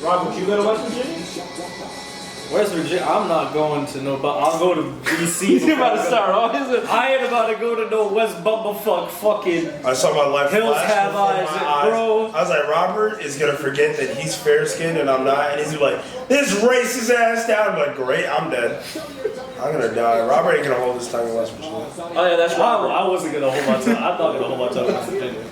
Rob, would you go to West Virginia? West Virginia, I'm not going to no, but I'll go to DC. He's about to start off. I ain't about to go to no West Bumblefuck fucking. I saw my life Hills flash have before eyes, my eyes. bro. I was like, Robert is gonna forget that he's fair skinned and I'm not, and he's gonna be like, this racist ass down. I'm like, great, I'm dead. I'm gonna die. Robert ain't gonna hold his tongue in West Virginia. Oh yeah, that's Robert. I wasn't gonna hold my tongue. I'm not gonna hold my tongue in West Virginia.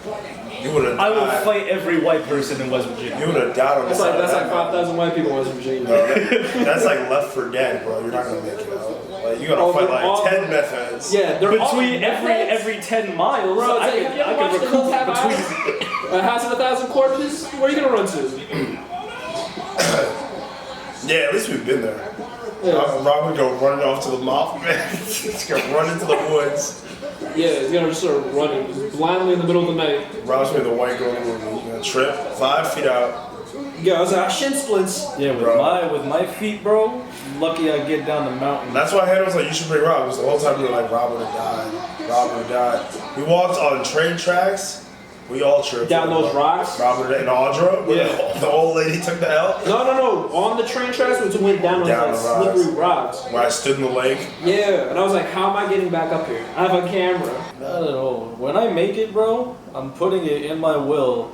You would have I died. will fight every white person in West Virginia. You would have died on the side. That's of like that 5,000 white people in West Virginia. mountain. That's like Left 4 Dead, bro. You're not gonna make it out. Like you gotta fight like 10 meth heads. Yeah, they're Between all every 10 miles, Bro, I have you ever watched could The Hills recoup Have between. Eyes? A House of a Thousand Corpses? Where are you gonna run to? Yeah, at least we've been there. Yeah. Robert go running off to the mouth, man. He's gonna run into the woods. Yeah, he's gonna just start running blindly in the middle of the night. Rob's me the white girl in the movie. You're gonna trip 5 feet out. Yeah, I was like, shin splints. Yeah, with my feet, bro. Lucky I get down the mountain. That's why Hannah was like, you should bring Rob. Because the whole time we were like, Rob would have died. Rob would have died. We walked on train tracks. We all tripped. Down those rocks? Robert and Audra. Yeah. The old lady took the L. No. On the train tracks, we went down those Down like the rocks. slippery rocks. Where I stood in the lake. Yeah, and I was like, how am I getting back up here? I have a camera. Not at all. When I make it, bro, I'm putting it in my will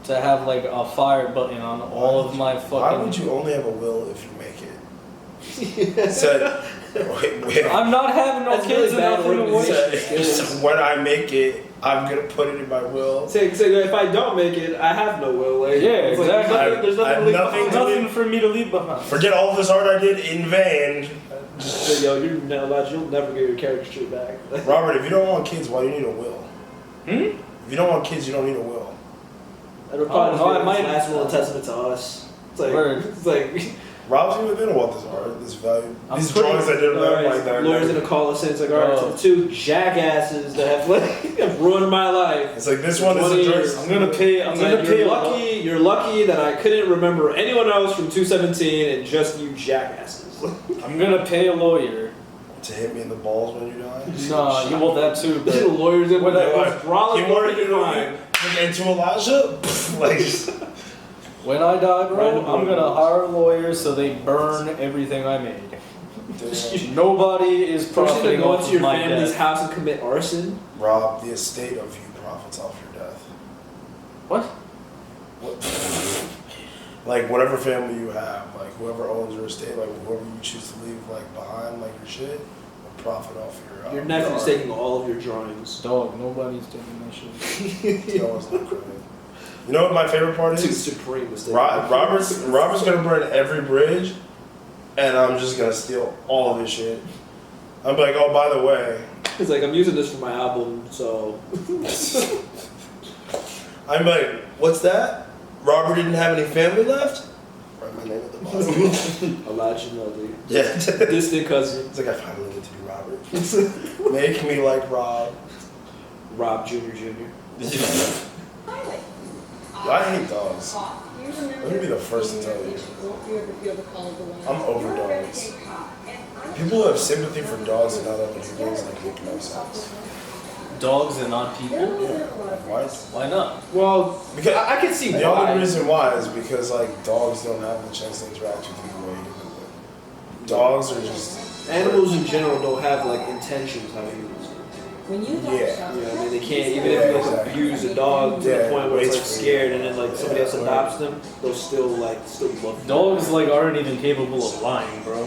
to have like a fire button on all of my fucking. Why would you only have a will if you make it? Said, wait. I'm not having no That's kids really and bad nothing to organization. waste. said, when I make it, I'm gonna put it in my will. Say if I don't make it, I have no will. Like, Yeah, it's like, exactly. there's I nothing have to leave nothing behind. to Nothing for me to leave behind. Forget all this art I did in vain. Just, yo, you'll never get your caricature back. Robert, if you don't want kids, why do you need a will? If you don't want kids, you don't need a will. That would probably Oh, no, be I might- the last will and testament to us. It's like, Word. it's like Rob's even didn't want this art, this value. I'm These pretty- drawings I did all like right, that. lawyers gonna call us in. It's like, all right, Bro. so the two jackasses that have like have ruined my life. It's like this one is 20 a years. jerk. I'm gonna pay. I'm It's gonna like, pay. you're lucky that I couldn't remember anyone else from 217 and just you jackasses. I'm gonna pay a lawyer. To hit me in the balls when you die. Nah, you want that too, The but lawyers in What the I- most brawling He wanted lawyer you to can find. into Elijah? Like, when I die, bro, Right in the I'm gonna middle. hire lawyers so they burn everything I made. Nobody is First, you're gonna profiting go off into of your my family's death. house and commit arson. Rob, the estate of you profits off your death. What? Like, whatever family you have, like, whoever owns your estate, like, whoever you choose to leave, like, behind, like, your shit, will profit off your Your nephew's art. taking all of your drawings. Dog, nobody's taking that shit. It's always not good. You know what my favorite part Two is? supreme mistakes. Robert's gonna burn every bridge, and I'm just gonna steal all of his shit. I'm like, oh, by the way, He's like, I'm using this for my album, so. I'm like, what's that? Robert didn't have any family left? Write my name at the bottom. Allegedly. Yeah. Distant cousin. It's like I finally get to be Robert. Make me like Rob. Rob Jr. I hate dogs. Let me be the first to tell you. I'm over dogs. People who have sympathy for dogs and not other humans like make no sense. Dogs and not people? Yeah. Why? Why not? Well, Because I can see the why. only reason why is because like dogs don't have the chance to interact with you the way humans do. Dogs are just Animals in general don't have like intentions how humans do. Yeah. You know what I mean? They can't, even Yeah, if you like exactly. abuse a dog to Yeah, the point where it's waits like for you. scared and then like somebody else Yeah, adopts them, they'll still love them. Dogs like aren't even capable of lying, bro.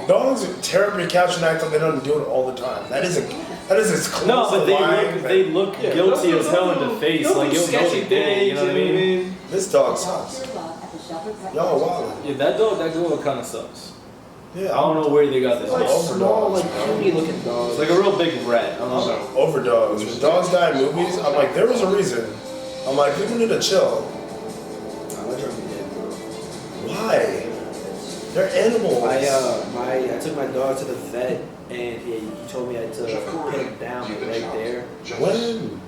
dogs are terribly couch and act like they don't do it all the time. That is as close No, but to lying. they look Yeah, guilty they'll- as hell in the they'll- face. they'll Like do you'll know sketchy they did, you know what I mean? This dog sucks. Y'all wild. Yeah, that dog kind of sucks. Yeah, I don't know where they got this. It's like Over small, dogs, like bro. puny looking dogs. It's like a real big rat. I don't know. Over dogs. When dogs die in movies, I'm like, there was a reason. I'm like, people need to chill. Why? They're animals. I took my dog to the vet and he told me I had to put him down like, right there. When?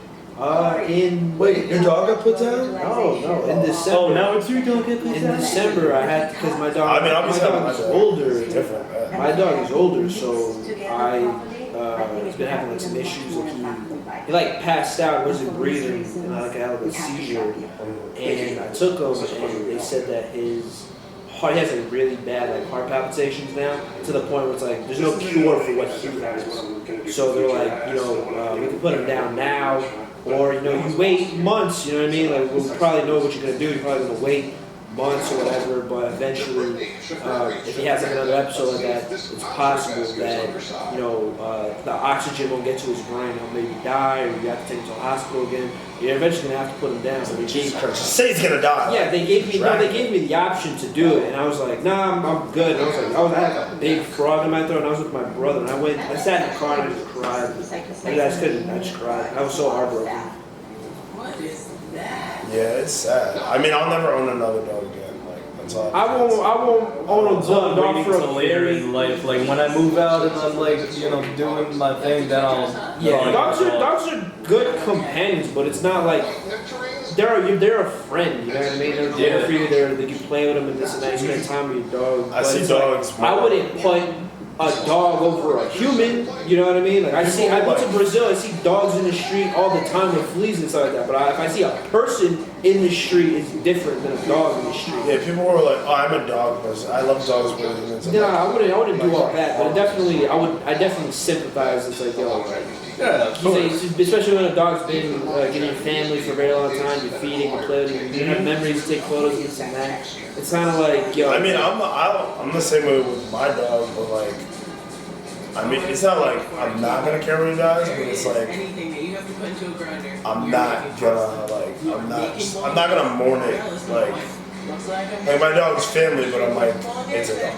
Wait, your dog got put down? No, in December. Oh, now it's your dog get In December, I had because my dog. I mean, my obviously, dog is older. It's different. My dog is older, so I he's been having like some issues. Like he like passed out, wasn't breathing, and like I had like a seizure. And I took him, and they said that his heart, he has like really bad like heart palpitations now, to the point where it's like there's no cure for what he has. So they're like, you know, we can put him down now, or you know, you wait months. You know what I mean? Like we'll probably know what you're gonna do. You're probably gonna wait months or whatever, but eventually, if he has like another episode like that, it's possible that, you know, the oxygen won't get to his brain, he'll maybe die, or you have to take him to the hospital again. You're eventually gonna have to put him down. So just say he's gonna die. Yeah, they gave me the option to do it, and I was like, nah, I'm good. And I was like, I had like a big frog in my throat, and I was with my brother, and I sat in the car and I just cried. I just cried. I was so heartbroken. What is that? Yeah, it's sad. I mean, I'll never own another dog again. Like, until I won't own a dog for a later in life. Like when I move out and I'm like, you know, doing my thing, then I'll. Yeah, dogs are good companions, but it's not like they're a friend. You know what I mean? They're there for you. They can play with them and this and that. You spend time with your dog. I see dogs. Like, I wouldn't put a dog over a human, you know what I mean? Like I went to Brazil, I see dogs in the street all the time with fleas and stuff like that. But if I see a person in the street, it's different than a dog in the street. Yeah, people were like, "Oh, I'm a dog person. I love dogs more than humans." No, I wouldn't do all that, but I definitely sympathize. It's like, yo, yeah, especially when a dog's been in your family for a very long time, you're feeding, you're playing, you have memories, take photos, and this and that. It's kind of like, yo. I mean, I'm the same way with my dog, but like, I mean, it's not like I'm not gonna care when he dies, but it's like I'm not gonna mourn it. Like my dog's family, but I'm like, it's a dog.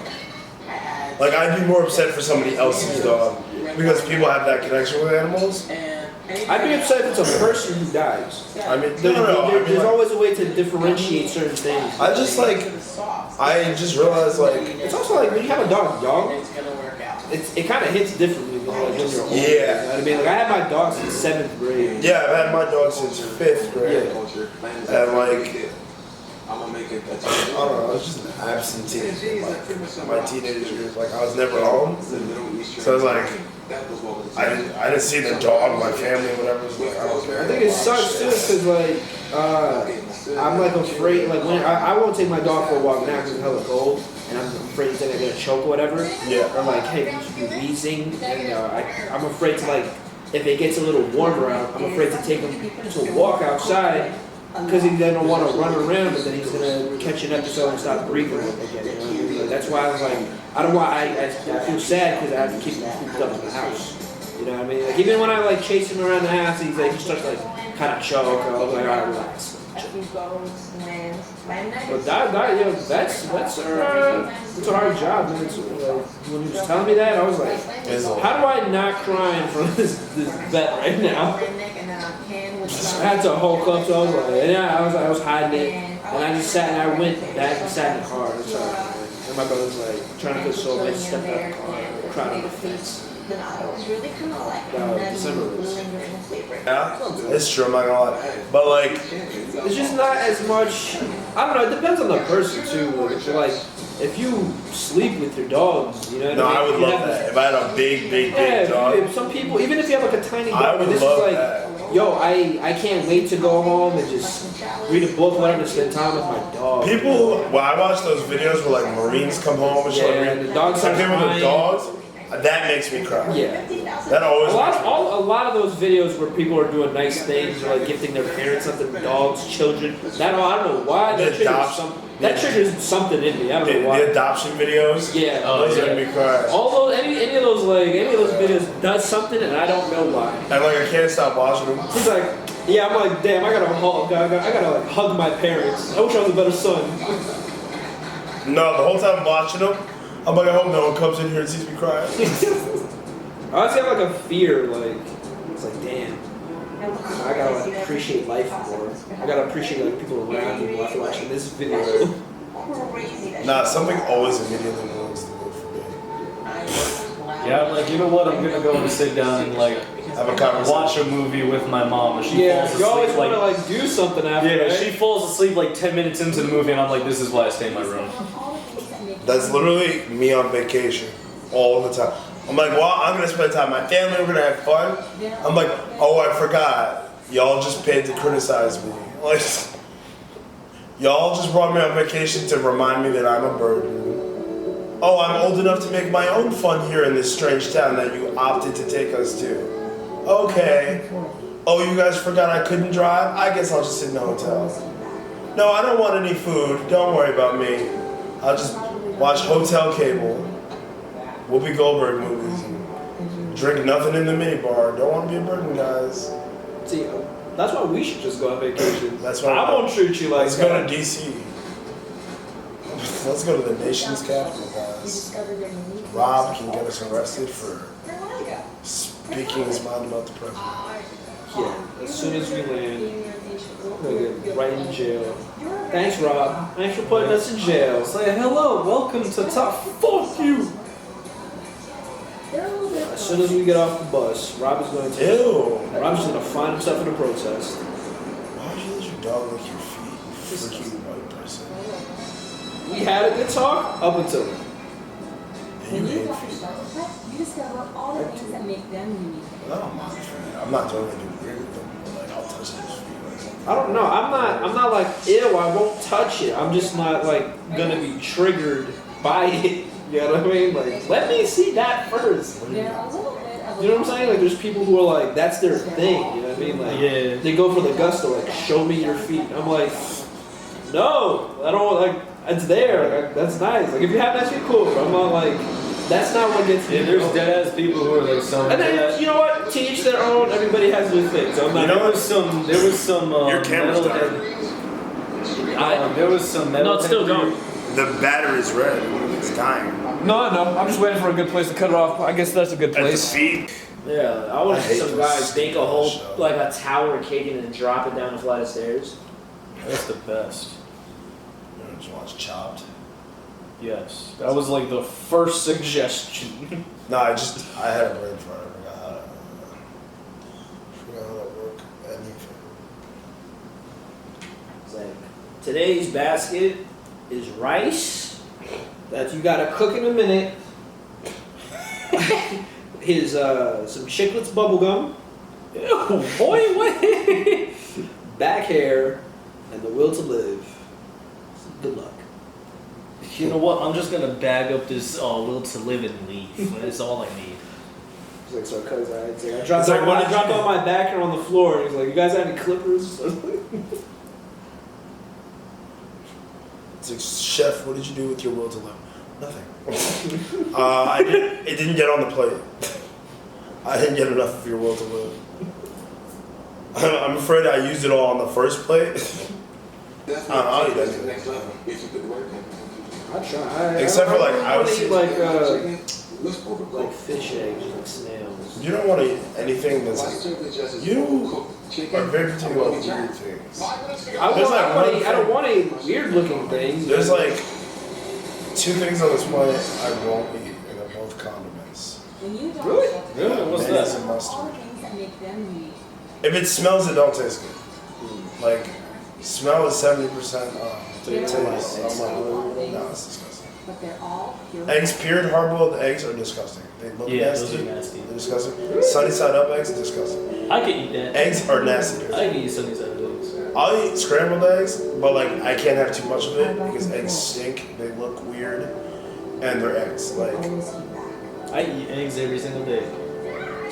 Like I'd be more upset for somebody else's dog because people have that connection with animals. I'd be upset if it's a person who dies. I mean, there's always a way to differentiate certain things. I just realized like it's also like when you have a dog young, it kind of hits differently than like when you're older. Yeah. You know what I mean? Like I had my dog since 7th grade. Yeah, I've had my dog since 5th grade. Yeah. And like, I don't know, I was just an absentee in my teenage years. Like I was never home, so I was like, I didn't see the dog, my family, whatever. So like, I don't care. I think it sucks too, because like I'm like afraid. Like when I won't take my dog for a walk now because it's hella cold, and I'm afraid he's gonna choke or whatever. Yeah. Or like, hey, you should be wheezing, and I'm afraid to like if it gets a little warmer out, I'm afraid to take him to walk outside. Because he's gonna want to run around, but then he's gonna catch an episode and stop breathing again. You know what I mean? Like, that's why I was like, I don't want. I feel sad because I have to keep him cooped up in the house. You know what I mean? Like even when I like chase him around the house, he starts like kind of choke. I was like, alright, relax. But that's a hard job. Man. It's, when he was telling me that, I was like, how do I not cry in front of this vet right now? I had to Hulk up, so I was like, and I was hiding it, and I just sat and I went back and sat in the car. And my brother was like trying to put so much stuff out of the car, and cried on the fence. December was. Yeah, it's true. I'm not gonna lie, but like, it's just not as much. I don't know. It depends on the person too. Like if you sleep with your dogs, you know. No, I would love that. If I had a big dog. Some people, even if you have like a tiny dog, I would this love is like, that. yo, I can't wait to go home and just read a book, whatever, and spend time with my dog. People, when I watch those videos where like Marines come home and shit, like, the dogs are with the dogs, that makes me cry. Yeah. That always a lot of those videos where people are doing nice things or like gifting their parents something, dogs, children. That I don't know why that triggers something in me. I don't know why. The adoption videos. Yeah. Those make me cry. All those any of those videos does something and I don't know why. And like I can't stop watching them. He's like, yeah, I'm like, damn, I gotta like hug my parents. I wish I was a better son. No, the whole time I'm watching them, I'm like, I hope no one comes in here and sees me crying. I honestly have like a fear, like it's like, damn, I gotta like appreciate life more. I gotta appreciate like people around me after watching this video. Nah, something always immediately wants to go for me. Yeah, I'm like, you know what? I'm gonna go and sit down and like have a conversation. Watch a movie with my mom. And she falls asleep, you always want to like do something after. Yeah, right? she falls asleep like 10 minutes into the movie, and I'm like, this is why I stay in my room. That's literally me on vacation. all the time. I'm like, well, I'm gonna spend time with my family. We're gonna have fun. I'm like, oh, I forgot. Y'all just paid to criticize me. Like, y'all just brought me on vacation to remind me that I'm a burden. Oh, I'm old enough to make my own fun here in this strange town that you opted to take us to. Okay. Oh, you guys forgot I couldn't drive? I guess I'll just sit in the hotel. No, I don't want any food. Don't worry about me. I'll just watch Hotel Cable, Whoopi Goldberg movies, and drink nothing in the minibar. Don't want to be a burden, guys. See, that's why we should just go on vacation. That's why I won't treat you like let's that. go to DC. Let's go to the nation's capital, guys. Rob can get us arrested for speaking his mind about the president. Yeah, as soon as we land, we'll get right in jail. Thanks, Rob. Thanks for putting us in jail. Say hello, welcome to top. Fuck you. As soon as we get off the bus, Rob is going to. Ew. Rob's just going to find himself in a protest. Why would you let your dog lick your feet, you freaking white person? We had a good talk up until. And you hate feet. You discover all the things that make them unique. I don't mind feet. I'm not doing anything weird with them. But like, I'll touch his feet. I don't know. I'm not like ew. I won't touch it. I'm just not like gonna be triggered by it. You know what I mean? Like, let me see that first. They're a little bit of You know what I'm saying? Like, there's people who are like, that's their thing. You know what I mean? Like, Yeah. they go for the gusto. Like, show me your feet. I'm like, no, I don't like. It's there. Like, that's nice. Like, if you have nice feet, cool. But I'm not like. That's not what gets me. Yeah, there's deadass people who are like some. And then you know what? To each their own. Everybody has their thing. So I'm not. There was some. Your camera's there was some metal. No, it's still going. The battery's red. It's dying. No. I'm just waiting for a good place to cut it off. I guess that's a good At the place. feet. Yeah, I want I to see hate some this guys make a whole, show. like a tower cake and then drop it down a flight of stairs. That's the best. You know, just watch Chopped. Yes, that was like the first suggestion. No, I had a brain fart. I forgot how that worked. Anything. It's like, today's basket is rice. That you gotta cook in a minute. His some Chiclets bubblegum. Ew, boy, wait. Back hair, and the will to live. Good luck. You know what? I'm just gonna bag up this will to live and leave. That's all I need. He's like, so cuz I dropped, It's like, what did you do? all my back hair on the floor, and he's like, you guys have any clippers? It's like, Chef, what did you do with your will to live? Nothing. It didn't get on the plate. I didn't get enough of your will to live. I'm afraid I used it all on the first plate. I'll eat anything. I try. Except for, like, I I would would see- eat like fish eggs, like snails. You don't want to eat anything that's like, you are very particular about weird things. I don't want to eat weird looking things. There's like 2 things on this planet I won't eat, and they're both condiments. When you don't Really? shelter, Really? What's Mayonnaise that? and all mustard. the things that make them unique. If it smells, it don't taste good. Like, smell is 70% taste. I'm like, no, it's disgusting. But they're all pure. Eggs, cured hard-boiled eggs are disgusting. They look Yeah, nasty. those are nasty. They're disgusting. Sunny side up eggs are disgusting. I could eat that. Eggs are nasty. I can eat some of these other things. I'll eat scrambled eggs, but like I can't have too much of it because eggs stink. They look weird, and they're eggs. Like, Always keep back. I eat eggs every single day.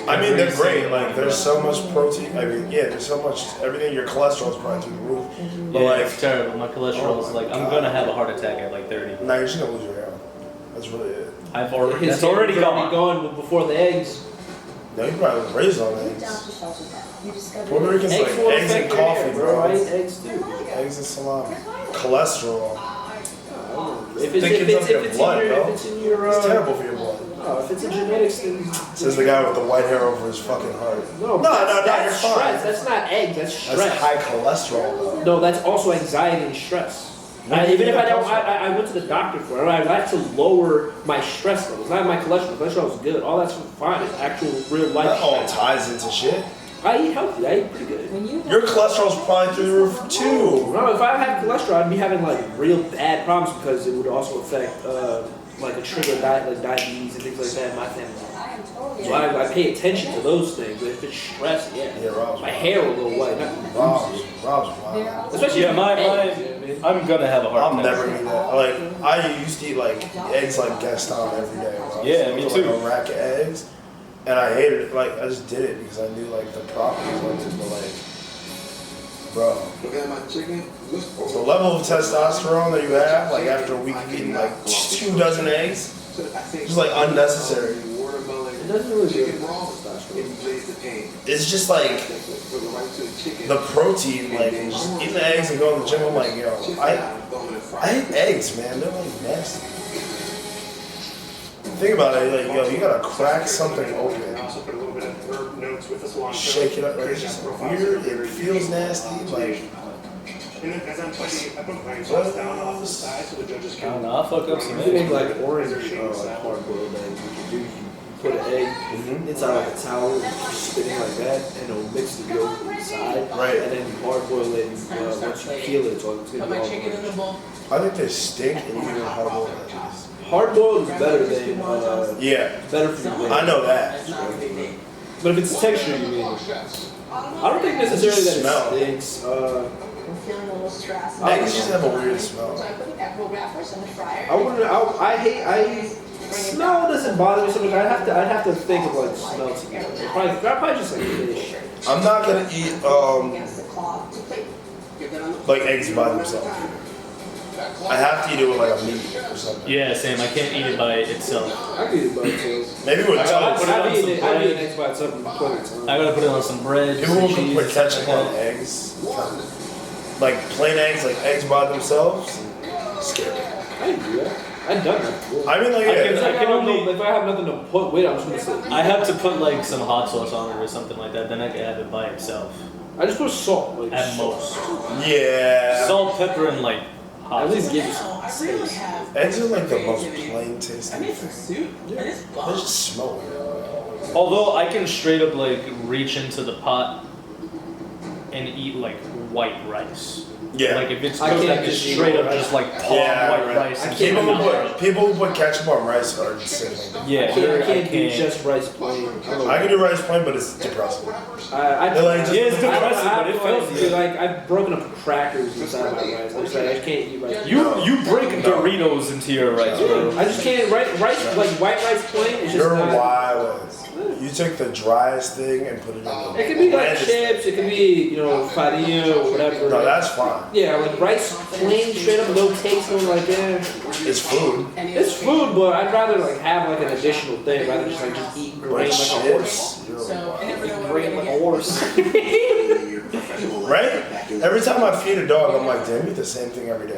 I mean, they're Every great. single Like, there's so much protein. I mean, yeah, there's so much. Everything. Your cholesterol's probably through the roof. But Yeah, like, it's terrible. My cholesterol is like, I'm God. gonna have a heart attack at like 30. now you're just gonna lose your hair. That's really it. I've already, His that's already hair's gone. going before the eggs. No, you probably was raised on You don't eggs. shelter them. You discover Puerto Ricans like Eggs will eggs affect and your hair, coffee, bro. I bro. eat eggs too. Eggs and salami. Cholesterol. If it's Thickens up your blood, in your, bro. if it's in your, It's terrible for your blood. no, if it's in genetics, then Says the guy with the white hair over his fucking heart. no, you're that's fine. stress. That's not eggs. That's stress. That's high cholesterol, though. No, that's also anxiety and stress. What do you Even if think I don't, that I went to the doctor for it. I like to lower my stress levels, not my cholesterol. Cholesterol is good. All that's fine. It's actual real life That all stress. ties into shit. I eat healthy. I eat pretty good. When you Your cholesterol's probably through the roof too. No, if I had cholesterol, I'd be having like real bad problems because it would also affect like a trigger diet, like diabetes and things like that in my family. I am totally. So I pay attention to those things. But if it's stress, yeah, Rob's my hair will go white. Rob's wild. Especially Yeah, my eggs, you know what I mean? I'm gonna have a hard I'll time. never eat that. Like I used to eat like eggs like Gaston every day. Bro. Yeah, me Like, too. a rack of eggs, and I hated it. Like I just did it because I knew like the properties of it, but like, bro, Look at my chicken. the level of testosterone that you have, like after a week of eating like 2 dozen eggs, just like unnecessary. It doesn't really do it. It's just like the protein, like and just eating the eggs and going to the gym. I'm like, yo, I hate eggs, man. They're like nasty. Think about it, like, yo, you gotta crack something open, shake it up, like, it's just weird, it feels nasty, like, I don't know, I'll fuck up some You can make eggs. like orange like hard-boiled eggs. What you do, you put an egg inside like a towel, and you spin it like that, and it'll mix the yolk inside. Right. And then you hard-boil it, and once you peel it, it's gonna Put be my all chicken in the bowl. I think they stink and even hard-boiled eggs. hard-boiled is better than Yeah, better for you. I know that. But if it's texture, you mean? I don't think necessarily that Smell. it stinks. I'm feeling a little stressed. Eggs just have a weird smell. So I put the apple wrappers in the fryer. I wouldn't. I smell doesn't bother me so much. I'd have to think of like smell together. Probably just like fish. I'm not gonna eat, Against the cloth. like eggs by themselves. I have to eat it with like a meat or something. Yeah, same. I can't eat it by itself. I could eat it by itself. Maybe with toast. I've eaten eggs by itself and put it on. I gotta put it on some bread. People some who can cheese, put ketchup like on that. eggs, like plain eggs, like eggs by themselves, scary. I didn't do that. I've done that before. I mean, like, I yeah, can- It's like I only- if I have nothing to put with it, I'm just gonna say. I have to put like some hot sauce on it or something like that, then I can have it by itself. I just put salt. Like, At salt. most. yeah. Salt, pepper, and like hot At least sauce. give you No, some I really space. have. Eggs are like the most plain I tasting made some thing. soup and it's They bomb. just smell weird. Although I can straight up like reach into the pot and eat like white rice. Yeah. Like if it's I cooked, I can't can just eat straight up rice. just like palm Yeah, white right. rice. I and can't keep it even on. People who put ketchup on rice are insane. Yeah, I can't do can't. just rice plain. I can do rice plain, but it's depressing. I They're like just- Yeah, it's I depressing, have but it to, feels good. like I've broken up crackers inside my rice. I'm just like I just can't eat rice. You break Doritos into your rice, bro. I just can't rice like white rice plain. It's just You're not. wild. You took the driest thing and put it in the It could be like blandest chips. It could be farina or whatever. No, that's fine. Yeah, like rice plain straight up, no taste, no like It's food. It's food, but I'd rather like have like an additional thing rather than just eat grain But like a horse. chips, you're So, wild. and Eat grain like a horse. Right? Every time I feed a dog, I'm like, damn, eat the same thing every day.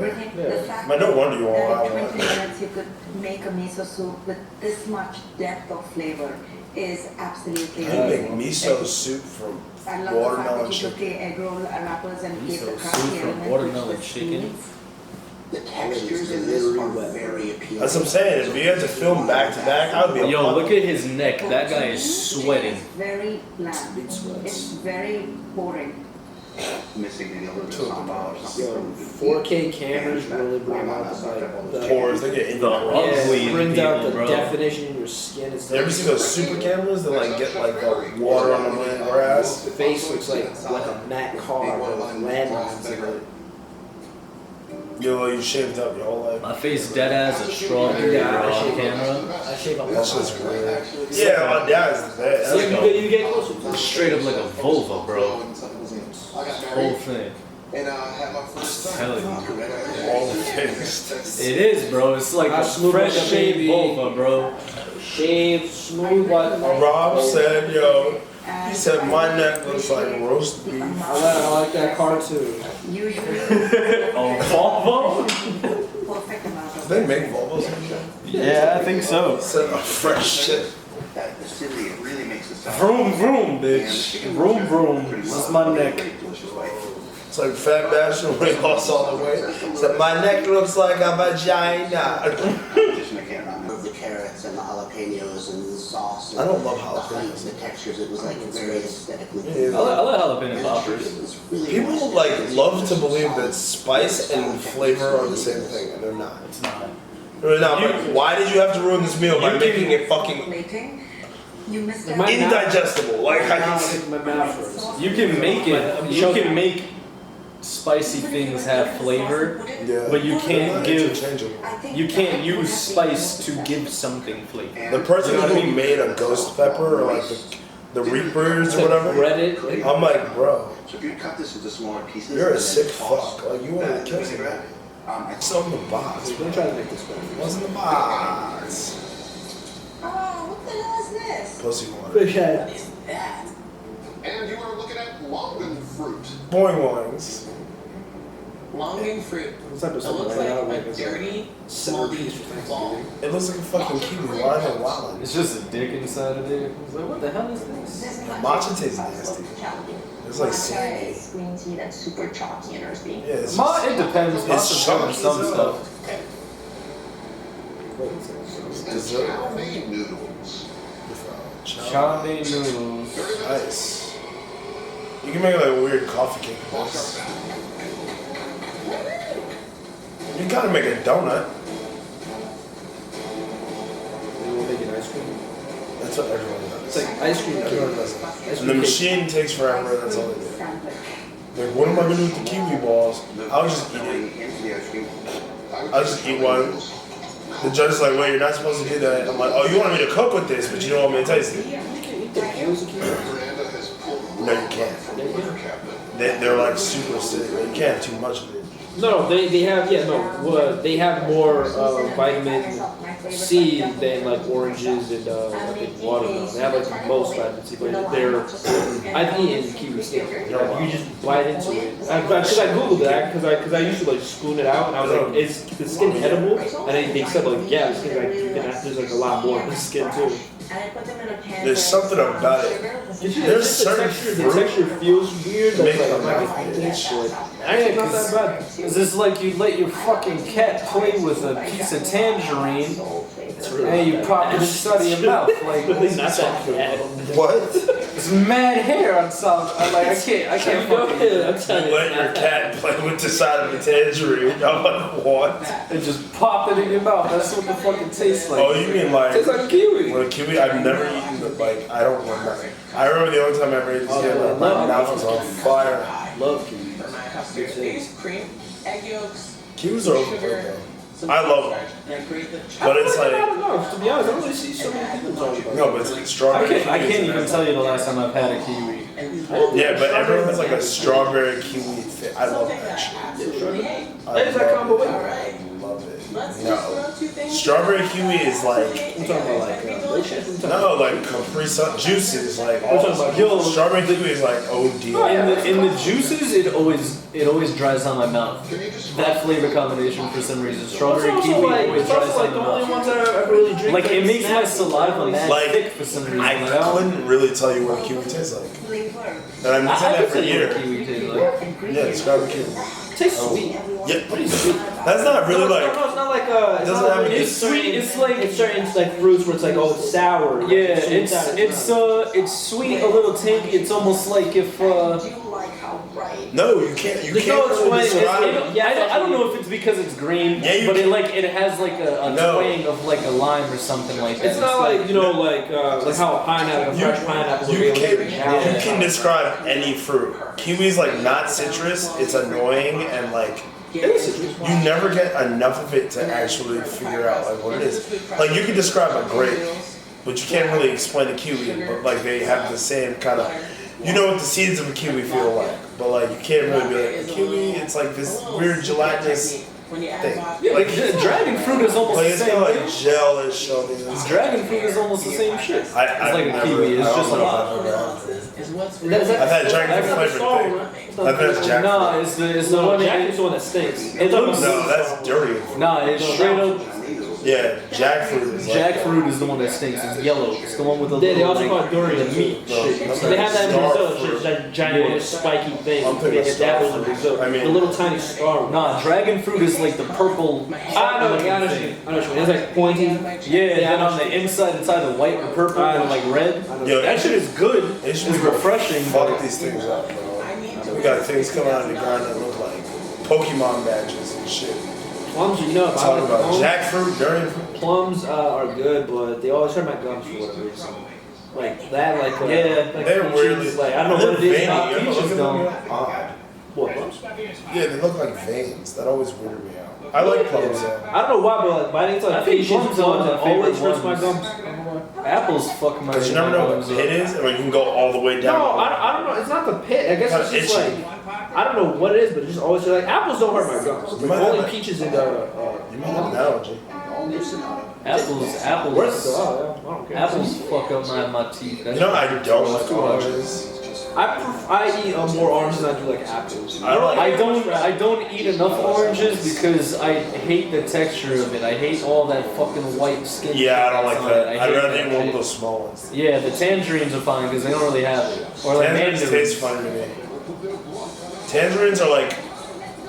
Man, no wonder you won't allow In one. 20 minutes you could make a miso soup with this much depth of flavor is absolutely You make amazing. miso soup from I love the fact watermelon that you took chicken. the egg roll wrappers and gave the Miso crunchy soup from element, watermelon which was chicken? beans. The textures in this are very appealing. That's what I'm saying. If you had to film back to back, I would be a Yo, look at his neck. That guy is sweating. It's very bland. Big sweats. It's very boring. Missing a little bit Two of of them sambal or are. something. 4K cameras really bring out the pores. They get in The there. ugly it brings out people, the bro. definition in your skin. It's You ever see those super cameras that like get like the water on the blade of grass? The face looks like a matte car with landmines in it. Yo, you shaved up your whole life. My face dead as a strawberry Yeah, bro, I on shave camera. I shave up. That's just weird. Yeah, my dad's the best. So you get closer. Straight up like a vulva, bro. I got Whole married thing. and had my first son. Telling you. All the things. It is, bro. It's like I a smooth fresh like a shaved baby. vulva, bro. Shaved, smooth like Rob said, yo, he said my neck looks like roast beef. I like that car too. Usually, Oh, vulva? perfect amount Do of. they make Volvos anymore? Yeah, I think so. Said a fresh shit. That acidity, it really makes the salad. Vroom, vroom, bitch. Vroom, vroom. This is my neck. Delicious way. It's like Fat Bastard when he lost all the weight. Said my neck looks like a vagina. Just make it. The carrot carrots and the jalapenos and the sauce. And I don't love the height, jalapenos. the textures. It was like very aesthetically. Yeah. I like jalapeno poppers. It was really People nice. like love to believe that spice and flavor are the same thing, and they're not. It's not. They're not. Like, why did you have to ruin this meal by making it fucking Plating, you missed out. My indigestible? Like, My I mouth hurts. You can make it. I'm You choking. can make spicy things have flavor, yeah. but you can't They're give. interchangeable. You can't use spice to give something flavor. The person You know what I who mean? made a ghost pepper or like the Reapers or whatever, Reddit. I'm like, bro, So if you cut this into smaller pieces, you're a and then sick toss fuck. Like, you want to kill somebody. It's on the box. Let me try to make this better. What's in the box? Oh, what the hell is this? Pussy water. Fish head. What is that? And you are looking at longan fruit. Boing boings. Longing fruit. What type of It stuff looks like that? like Like a dirty, centerpiece moldy for ball. Thanksgiving. It looks like a fucking kiwi. Why are they wildin'? It's just a dick inside of it. It's like, what the hell is this? Matcha tastes nasty. It's like sandy. Matcha is green tea that's super chalky and earthy. Yeah, it's It just, depends. It's Lots of chunky some as stuff. And chow mein noodles. Chow mein noodles. Nice. You can make like a weird coffee cake with this. You gotta make a donut. You want to make an ice cream? That's what everyone It's does. like ice cream. Everyone does it. Ice And the cream cake. machine takes forever. That's all they do. Like, what am I gonna do with the kiwi balls? I'll just eat it. I'll just eat one. The judge is like, wait, you're not supposed to do that. I'm like, oh, you want me to cook with this, but you don't want me to taste it. Miranda has pulled No, you can't. water cabinet. They're like super acidic. You can't have too much of it. No, they have they have more vitamin C than like oranges and I think watermelon. They have like the most vitamin C, but I've eaten kiwi still. You just bite into it. Because I googled that because I used to like spoon it out and I was like, is the skin edible? And they said like yeah, the skin like there's like a lot more in the skin too. There's something about it. There's certain The texture feels weird. But Make like, it I'm not gonna eat this shit. It's Not that bad. Is this like you let your fucking cat play with a piece of tangerine and you pop it inside of your mouth? Like, Not that bad. What? it's mad hair on top. I'm like, I can't Go fucking ahead, I'm telling you. Let your cat play with the side of a tangerine. I'm like, what? and just pop it in your mouth. That's what the fuck it tastes like. Oh, you mean like Tastes like a kiwi. with a kiwi? I've never eaten it. Like, I don't remember. I remember the only time I ever ate this kid, like, my mouth was on fire. Love kiwi. Eggs, cream, egg yolks, Kiwis are overrated though. some I love them. and I grate the But it's I like, don't know. To be honest, I don't really see so many people talking about no, but it's like strawberry. I can't even tell you the last time I've had a kiwi. Yeah, but everyone has like a strawberry kiwi fit. I love that shit. I Hey, is that combo love weight? it. I love it. Let's just No. throw two things. Strawberry kiwi is like, I'm talking about like no, like Capri Sun juices. Like, We're talking about- yo, strawberry kiwi is like OD. In the juices, it always dries on my mouth. That flavor combination for some reason, strawberry kiwi always dries on the the only mouth. ones that I ever really drink. Like it makes my saliva mad Like, thick for some reason. I couldn't really tell you what a kiwi tastes like. And I've been I saying that could for tell you what years. kiwi tastes like. Yeah, strawberry kiwi. It tastes sweet. Yeah, that's not really No, like. it's not like it's doesn't not have like a- It's sweet. It's like it's certain like fruits where it's like oh it's sour. yeah. It's It's sweet, a little tangy. It's almost like if No, you can't. You There's can't no really explaining describe it. it. I don't know if it's because it's green, Yeah, you but can- it has like a No. twang of like a lime or something like that. It's not like like how a pineapple, a You- fresh pineapple. would You be can like, you can describe any fruit. Kiwi's like not citrus. It's annoying and like you never get enough of it to actually figure out like what it is. Like you can describe a grape, but you can't really explain a kiwi. But like they have the same kind of. You know what the seeds of a kiwi feel like, but like you can't really be like a kiwi. It's like this weird gelatinous thing. Yeah, like dragon fruit is almost Like the it's same kind of thing. like gelish on the inside. Dragon fruit is almost the same shit. It's I've like a never- kiwi. It's I don't just know like if I've ever had it. Is what's I've I've had dragon fruit flavored thing. I've had jackfruit. nah. It's the one Jack that is the one that stinks. it looks No, that's dirty. nah. It's straight up. Yeah, jackfruit is like Jackfruit is the one that stinks. It's yellow. It's the one with the They little, also call it durian. the meat. They have that in Brazil. It's just that giant Yeah. spiky thing. I'm thinking If that was in starfruit. Brazil. I mean- the little tiny star. Nah, dragon fruit is like the purple. I know what you mean. It's like pointy. Yeah, and then on the inside, it's either white or purple or like red. Yo, That shit is good. They should It's be refreshing. Fuck But these things up, bro. We got things coming out of the ground that look like Pokemon badges and shit. Plums, you know, if I Talking like about plums, jackfruit, durian fruit. plums are good, but they always hurt my gums for whatever reason. Like that, like Yeah, like They're peaches, weirdly like I don't know what it they're is veiny. about You ever peaches look at though. them? Odd. What plums? Yeah, they look like veins. That always weirded me out. I like plums though. I don't know why, but like biting into I like think peaches, plums are one of plums, my it always favorite hurts my ones. gums. I don't know why. apples fuck my. Because you never know what the pit is, and like you can go all the way down. No, I don't know. It's not the pit. I guess Kinda it's just itchy. like I don't know what it is, but it just always like apples don't hurt my gums. You Like, might only have- peaches and You might have an allergy. Apples. Where's the I don't care. Apples fuck up my teeth. You know I don't like oranges. I eat more oranges than I do like apples. I don't eat enough oranges because I hate the texture of it. I hate all that fucking white skin. Yeah, I don't like that's on that. it. I I'd hate rather that eat one of shit. those small ones. Yeah, the tangerines are fine because they don't really have it. Or like Tangerines mandarins. taste funny to me. Tangerines are like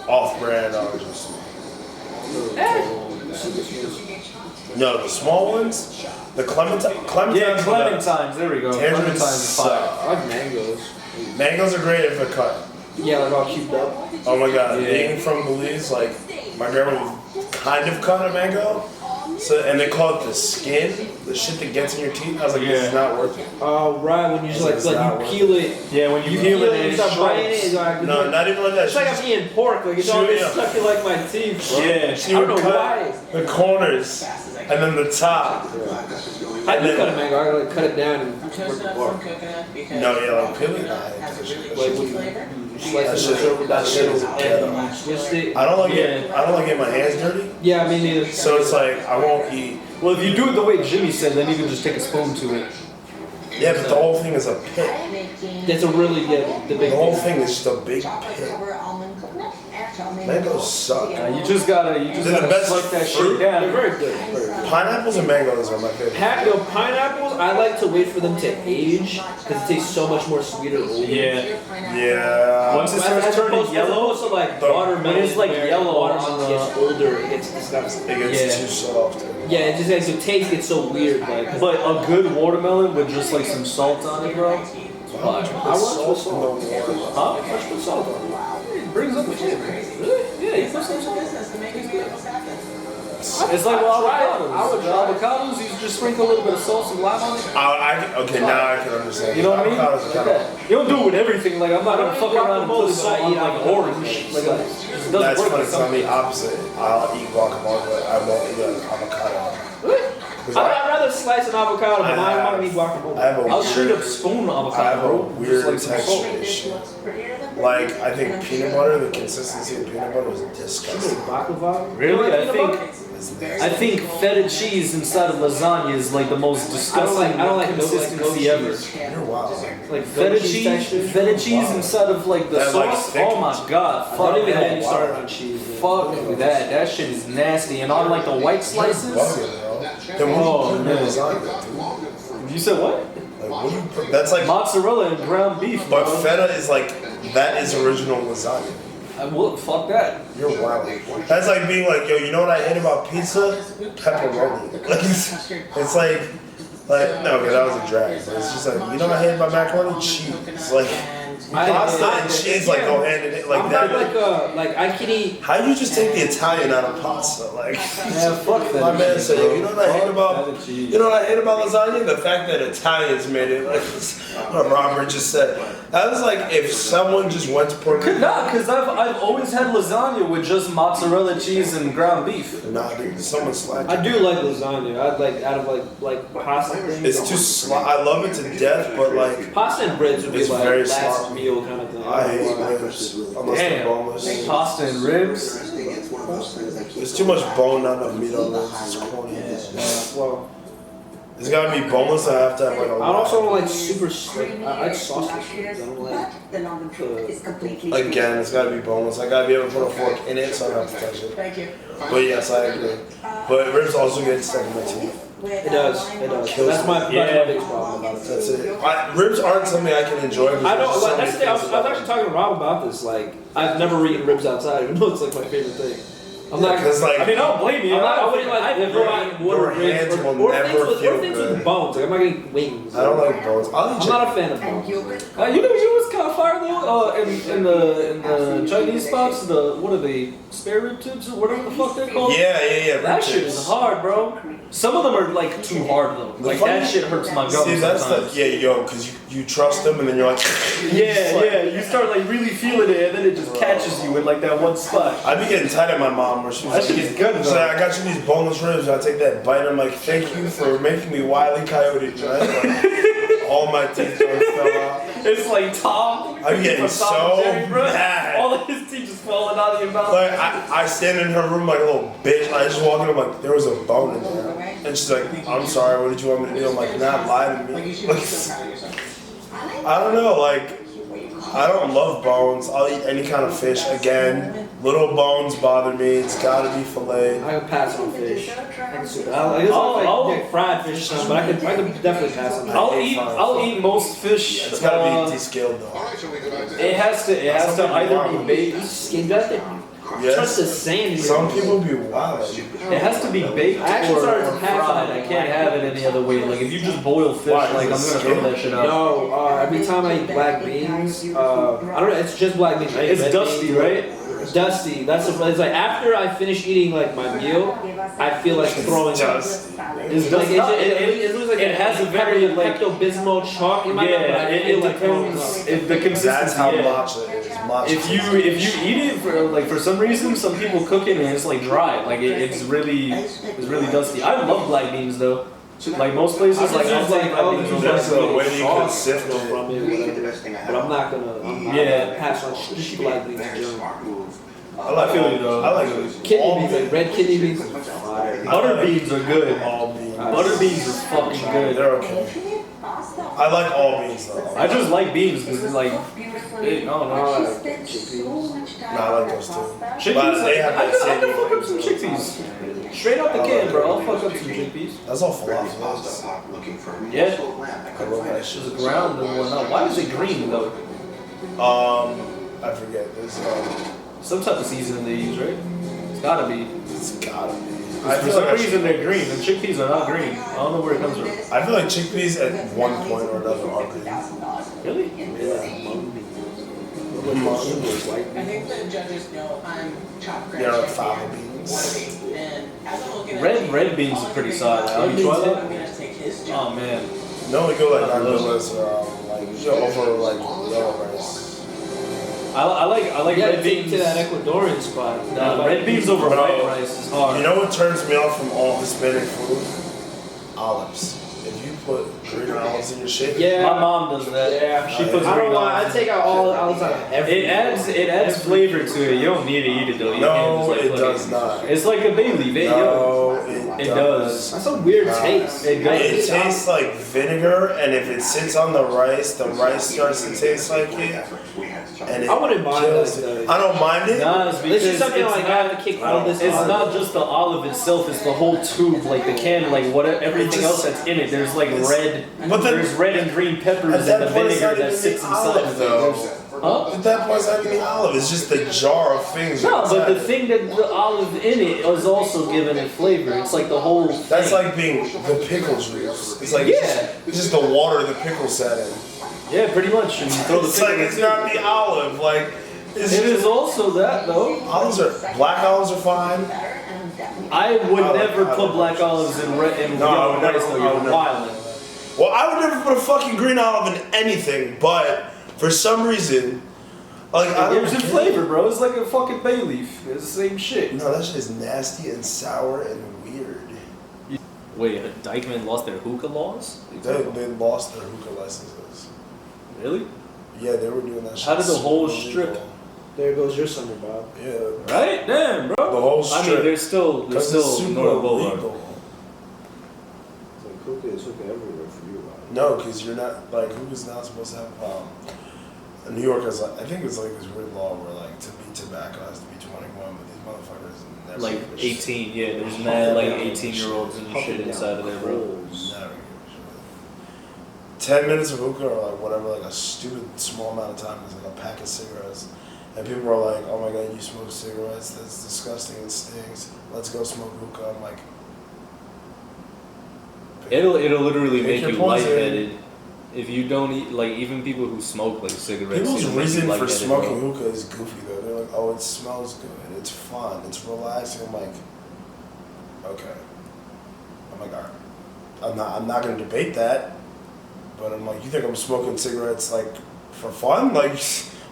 off-brand oranges. No, the small ones, the clementines. Yeah, clementines. There we go. Tangerines Clementines is fire. suck. I like mangoes. Mangoes are great if they're cut. Yeah, like all cubed up. Oh my god, Yeah. being from Belize, like my grandma would kind of cut a mango, so and they call it the skin, the shit that gets in your teeth. I was like, this is not worth it. Right when you just It's not like you worth peel it. Yeah, when you Peel peel it it, and it start biting it. strikes. It's like, No, not even like that. it's like I'm eating pork. Like it's all Shoot, this yeah. stuck in like my teeth. Bro. Yeah. She I would don't know cut why. the corners and then the top. I do then- cut a mango. I like cut it down and I'm work toasting the up bark. some coconut because No, yeah, like peeling coconut that. has a really Like chewy when flavor. you slice That it shit- over that that shit is middle ghetto. and you twist it. I don't like Yeah. it. I don't like getting my hands dirty, Yeah, I mean neither. so it's like I won't eat. Well, if you do it the way Jimmy said, then you can just take a spoon to it. Yeah, but the whole thing is a pit. That's a really the The big whole thing. thing is just a big pit. Mangoes suck. You just gotta They're the best suck that fruit. shit They're down. very good. Very good. Pineapples and mangoes are my favorite. Pineapples, I like to wait for them to age because it tastes so much more sweeter older. Yeah. Yeah. Once it starts turning yellow, as opposed to like The- watermelon, when it's like where yellow watermelon on gets the- older, it gets disgusting. It gets Yeah. too soft. Yeah, it just makes the taste get so weird. Like, But a good watermelon with just like some salt on it, bro. I want salt in the water. Huh? let's put salt on it. It brings up the flavor. Really? Yeah, you put some salt. Business to make it miracles happen. It's like with I tried it. avocados. I would The try it. avocados, you just sprinkle a little bit of salt and lime on it. Okay, now I can understand. You know what I mean? Avocados are Like kind that. of. You don't do it with everything. Like I'm not gonna I fuck don't eat around and put guacamole, salt but I on eat like avocado. orange. Like it doesn't That's work funny with because I'm something. the opposite. I'll eat guacamole, but I won't eat an avocado. Because I'd rather slice an avocado, but I I have- don't want to eat guacamole. I have a I'll straight weird, up spoon I have avocado, a bro. weird Just like some salt. texture issue. Like I think peanut butter, the consistency of peanut butter is disgusting. Baklava? Really? I Peanut think butter? I think feta cheese inside of lasagna is like the most disgusting I don't like consistency no ever. cheese. You're wild. Like Feta cheese inside of like the That, like, sauce. thick- Oh my god, I fuck don't even get that. me started on cheese. Man. Fuck that. That shit is nasty. And on like the white slices. Bugging, bro. Then what Oh, do you put in man. lasagna, dude? You said what? Like what do you put? That's like. Mozzarella and ground beef. But bro. feta is like that is original lasagna. I will fuck that. You're wild. That's like being like, yo, you know what I hate about pizza? Pepperoni. Like it's like no, because that was a drag. But it's just like, you know what I hate about macaroni? Cheese. Like pasta and cheese like go hand in hand. Like I'm not that. like I can eat. How do you just take the Italian out of pasta? Like Yeah, fuck that. my man said, yo, you know what I hate about Feta cheese. you know what I hate about lasagna? The fact that Italians made it. Like what Robert just said. That was like if someone just went to Puerto Could Rico. not, because I've always had lasagna with just mozzarella cheese and ground beef. Nah, dude, someone slacked. I do like lasagna. I'd like out of like pasta things. It's too I love it to death, but like Pasta and breads would be It's like very last sloppy. meal kind of thing. I hate ribs unless they're Damn. boneless. Pasta and ribs. There's too much bone, not enough meat on ribs. It's corny. Well, It's gotta be boneless. I have to have like a. I also don't like super sweet. I like sausage. I Luscious, don't but like. the London fruit is completely Again, it's gotta be boneless. I gotta be able to put a fork in it so I don't have to touch it. Thank you. But yes, I agree. But ribs also get stuck in my teeth. It does. It does. That's my biggest problem about it. That's it. Ribs aren't something I can enjoy. I don't. Like, that's the thing. I was actually talking to Rob about this. Like, I've never eaten ribs outside, even though it's like my favorite thing. I'm not because like I mean, I don't blame you. I wouldn't like. I've If never I eaten order your hands ribs will or never things with feel things good. with bones. Like I'm not getting wings. I don't like bones. I'll eat I'm chicken. not a fan of and bones. yogurt. You know what's kind of fire though? In the Chinese spots, the what are they? Spare rib tips or whatever the fuck they're called. Yeah. That rib shit tips. is hard, bro. Some of them are like too hard though. Like that shit hurts my gums See, that's sometimes. because you trust them and then you're like, Yeah. You start like really feeling it, and then it just catches you in like that one spot. I be getting tight at my mom where she was That like, shit is good, she's though. like, I got you these boneless ribs. I take that bite. I'm like, thank you for making me Wile E. Coyote. Like, all my teeth fell out. It's like Tom. I'm getting from Tom and Jerry, so bro. mad. All of his teeth just falling out of your mouth. Like I stand in her room like a little bitch. And I just walk in. I'm like, there was a bone in there, and she's like, I'm sorry. What did you want me to do? I'm like, not lie to Like, you me. should Like, be so proud of yourself. I don't know. Like, I don't love bones. I'll eat any kind of fish. Again, little bones bother me. It's gotta be filleted. I could pass on fish. I guess like fried fish, or something, but I could definitely pass on that. I'll eat most fish. It's gotta be descaled though. All right, shall we go back to It has to either be baked. Skin that thing. Yes. Trust the sand. Some people be wild. It has to be baked I actually or started to pass fried. on I it. can't have it any other way. Like if you just boil fish, Why? like I'm Is it gonna throw that shit out. No, every time I eat black beans, I don't know. It's just black beans. I eat It's red dusty, beans. right? Dusty. It's like after I finish eating like my meal, I feel like throwing up. Dusty. It's Like dusty. it looks like it has a very like Pepto-Bismol chalk in my mouth, but yeah. I It feel like throwing depends. up. If the consistency. That's how yeah. matcha is. Matcha. If you eat it for some reason, some people cook it and it's like dry. Like it's really dusty. I love black beans though. Like most places, like I'll take black beans over That's the black way beans. you could sift it. from it, whatever. But I'm not gonna pass on just black beans in general. I feel you though. I like it. Kidney beans, like red kidney beans, is fire. Butter beans are good. All beans. Butter beans are fucking good. They're okay. I like all beans though. I just like beans because it's like I don't know. I like those too. chickpeas. But they have I that can same fuck up some chickpeas. Straight out the can, bro. I'll fuck up some chickpeas. That's all falafel is. Looking for Yeah. I love that shit. Just ground and whatnot. Why is it green though? I forget. There's Some type of seasoning they use, right? It's gotta be. it's gotta be. For some reason they're green, and chickpeas are not green. I don't know where it comes from. I feel like chickpeas at one point or another are green. Really? I think the judges know I'm chopped grass. Yeah, like champion. fava beans. Wannabe. And as I'm looking at Red beans are pretty solid. Have you tried I'm that? gonna take his Oh job. man. No, we go like Honduras or like over like yellow rice. I like You gotta red take beans. to that Ecuadorian spot. Nah, red beans over Bro. white rice is hard. You know what turns me off from all Hispanic food? Olives. If you put green olives in your shit, Yeah. My mom does that. Yeah. She puts I don't green know. I olives. take out all the olives out of everything. It adds flavor to it. You don't need to eat it though. You no, can just, it like, does not. It's like a bay leaf. No, It does. That's a weird taste. It does. It tastes like vinegar, and if it sits on the rice starts to taste like it. And it I wouldn't mind kills that, it. though. I don't mind it. Nah, it's This because is something it's like I have to kick all this. It's olive. not just the olive itself, it's the whole tube, like the can, like what everything else that's in it. There's like red, But then- there's red and green peppers At and that the point, it's vinegar not that even sits the inside olive, of it. though. Huh? At that point, it's not even the olive. It's just the jar of things. No, but the inside. thing that the olive in it is also giving it flavor. It's like the whole thing. That's like being the pickle juice. It's like it's just the water the pickle sat in. Yeah, pretty much. And you throw the It's like pickle it's in. not the olive. Like it's It just, is also that though. olives are black olives are fine. I would I like- never I like put black those. olives in No, I yellow would never- rice though. I You're would never. wildin'. Well, I would never put a fucking green olive in anything, but for some reason, like I It don't gives it get flavor, bro. It's like a fucking bay leaf. It's the same shit. No, that shit is nasty and sour and weird. Wait, Dykeman lost their hookah laws? They lost their hookah licenses. Really? Yeah, they were doing that shit. How did the whole super strip- illegal. There goes your summer, Bob. Yeah. Right? Damn, bro. The whole I mean, strip. there's still Because it's super North Boulevard. illegal. hookah is hookah everywhere for you, right? No, because you're not, like, hookah's not supposed to have, New York has, like, I think it's like this weird law where, like, to be tobacco has to be 21, but these motherfuckers never. Like 18, yeah. There's mad like 18-year-olds and shit inside of there, bro. Never give a shit. 10 minutes of hookah or like whatever, like a stupid small amount of time is like a pack of cigarettes. And people are like, oh my god, you smoke cigarettes? That's disgusting, it stings. Let's go smoke hookah. I'm like, It'll literally pick make your you poison. lightheaded. If you don't eat, like, even people who smoke like cigarettes. People's it'll make you reason for lightheaded, smoking bro. hookah is goofy though. They're like, oh, it smells good, it's fun, it's relaxing. I'm like, okay. I'm like, all right. I'm not gonna debate that, but I'm like, you think I'm smoking cigarettes like for fun? Like,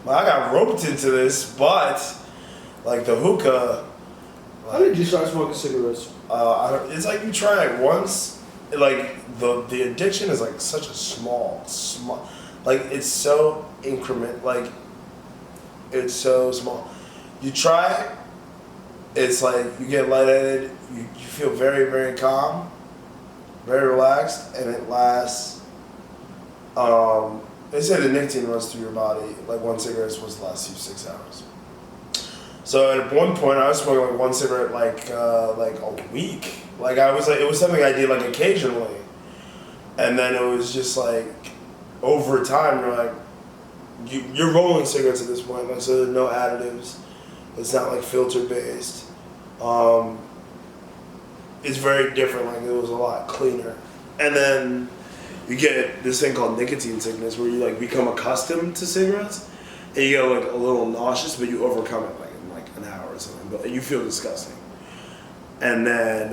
well, I got roped into this, but like the hookah. How did you start smoking cigarettes? It's like you try it once. Like the addiction is like such a small, like it's so increment, like it's so small. You try it, it's like you get lightheaded, you feel very, very calm, very relaxed, and it lasts. They say the nicotine runs through your body, like one cigarette is supposed to last you 6 hours. So at one point I was smoking like one cigarette like a week. Like I was like, it was something I did like occasionally. And then it was just like, over time you're like, you're rolling cigarettes at this point, like so there's no additives. It's not like filter based. It's very different, like it was a lot cleaner. And then you get this thing called nicotine sickness where you like become accustomed to cigarettes and you get like a little nauseous, but you overcome it like in like an hour or something, but you feel disgusting. And then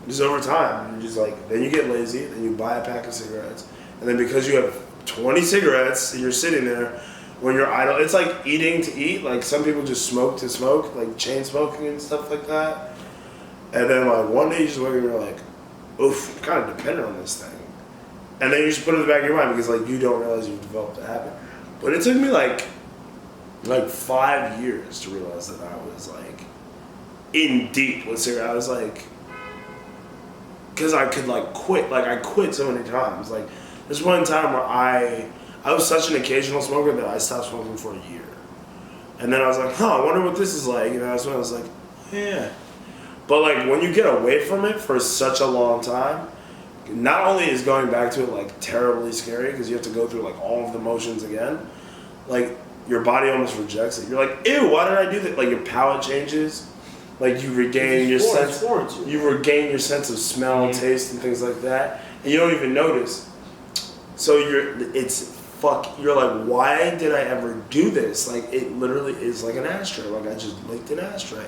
just over time, you're just like, then you get lazy, then you buy a pack of cigarettes, and then because you have 20 cigarettes and you're sitting there, when you're idle, it's like eating to eat. Like some people just smoke to smoke, like chain smoking and stuff like that. And then like one day you just wake up and you're like, oof, I'm kind of dependent on this thing. And then you just put it in the back of your mind because like you don't realize you've developed a habit. But it took me like 5 years to realize that I was like in deep with cigarettes. I was like, because I could like quit. Like I quit so many times. Like there's one time where I was such an occasional smoker that I stopped smoking for a year. And then I was like, I wonder what this is like. You know, that's when I was like, yeah. But like when you get away from it for such a long time, not only is going back to it like terribly scary because you have to go through like all of the motions again, like your body almost rejects it. You're like, ew, why did I do that? Like your palate changes, like you regain your sense. You regain your sense of smell, taste, and things like that, and you don't even notice. So you're like, why did I ever do this? Like it literally is like an ashtray. Like I just licked an ashtray.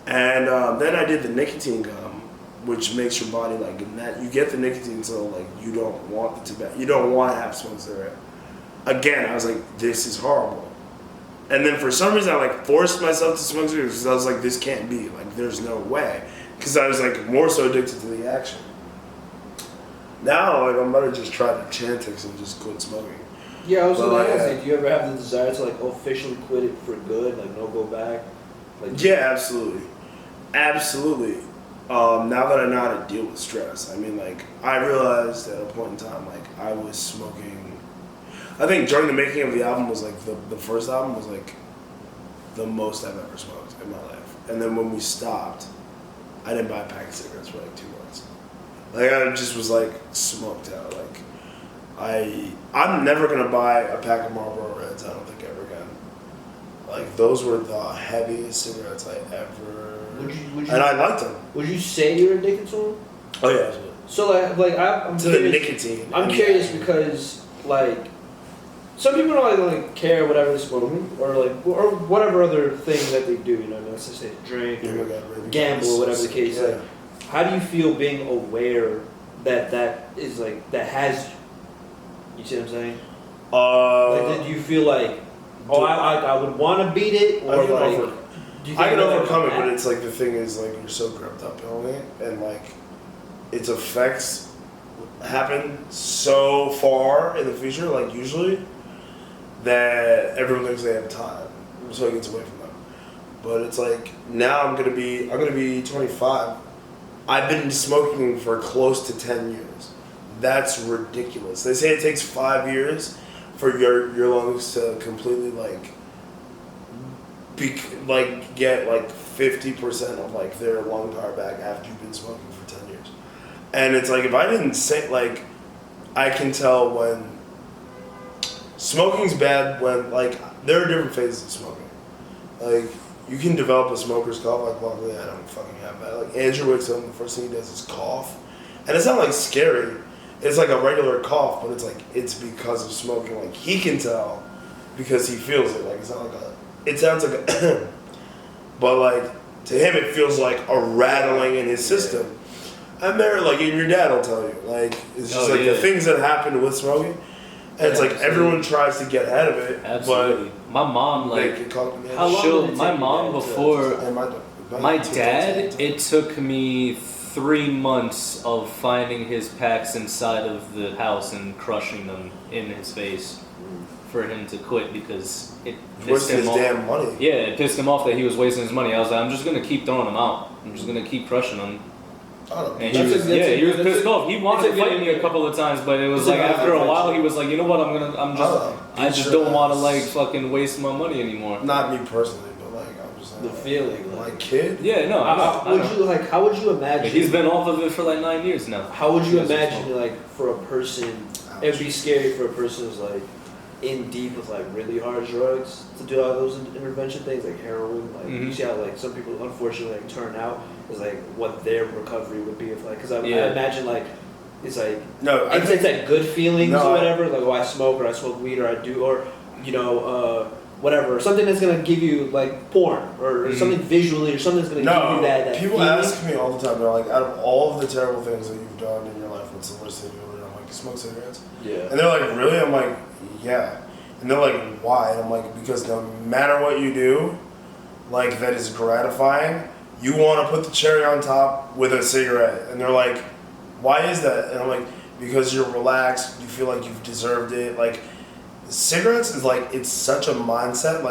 And then I did the nicotine gum, which makes your body like you get the nicotine, so like you don't want the tobacco, you don't want to have smoked cigarette. Again, I was like, this is horrible. And then for some reason, I like forced myself to smoke cigarettes because I was like, this can't be, like there's no way, because I was like more so addicted to the action. Now, like I'm about to just try the Chantix and just quit smoking. Yeah, I was gonna ask, do you ever have the desire to like officially quit it for good, like no go back? Like, yeah, absolutely. Absolutely. Now that I know how to deal with stress, I mean, like, I realized at a point in time, like, I was smoking. I think during the making of the album was like, the first album was like the most I've ever smoked in my life. And then when we stopped, I didn't buy a pack of cigarettes for like 2 months. Like, I just was like smoked out. Like, I'm never gonna buy a pack of Marlboro Reds, I don't think ever again. Like, those were the heaviest cigarettes I ever. Would you, and I liked them. Would you say you're addicted to them? Oh yeah, absolutely. So I'm to curious, the nicotine. I'm curious because like some people don't like care whatever they smoke or whatever other thing that they do. You know, let's just say drink or gamble or whatever the case. Yeah. Like, how do you feel being aware that is like that has? You see what I'm saying? Like, do you feel like I would want to beat it or like? I can overcome it, but it's like the thing is like you're so gripped up on it, and like its effects happen so far in the future, like usually, that everyone thinks they have time, so it gets away from them. But it's like now I'm gonna be 25. I've been smoking for close to 10 years. That's ridiculous. They say it takes 5 years for your lungs to completely get 50% of their lung power back after you've been smoking for 10 years. And it's if I didn't say I can tell when smoking's bad when there are different phases of smoking. You can develop a smoker's cough. Luckily I don't fucking have that. Andrew wakes up and the first thing he does is cough, and it's not scary. It's a regular cough, but it's because of smoking. He can tell because he feels it. It's not it sounds like a but to him it feels like a rattling in his system. I'm there, and your dad will tell you. It's just the things that happen with smoking. And it's everyone tries to get ahead of it. Absolutely. But my mom, how long did it my take mom you before, my to dad, it took me 3 months of finding his packs inside of the house and crushing them in his face for him to quit because it pissed him off. Damn money. Yeah, it pissed him off that he was wasting his money. I was like, I'm just going to keep throwing them out. I'm just going to keep crushing them. And he was pissed off. He wanted to fight me a couple of times, but it was after a while he was like, you know what, I just don't want to fucking waste my money anymore. Not me personally, but I'm just The feeling. my kid. Yeah, no. How would you imagine? He's been off of it for 9 years now. How would you imagine for a person? It would be scary for a person who's in deep with really hard drugs to do all those intervention things heroin. You see how some people unfortunately turn out is what their recovery would be if because I imagine it's it's good feelings or whatever I smoke or I smoke weed or I do or whatever, something that's gonna give you porn or something visually or something that's gonna give you that people feeling. ask me all the time, they're out of all of the terrible things that you've done in your life, what's the worst thing you ever done? I'm you smoke cigarettes? Yeah. And they're really? I'm yeah. And they're why? And I'm because no matter what you do, that is gratifying, you want to put the cherry on top with a cigarette. And they're why is that? And I'm because you're relaxed, you feel you've deserved it. Cigarettes is it's such a mindset.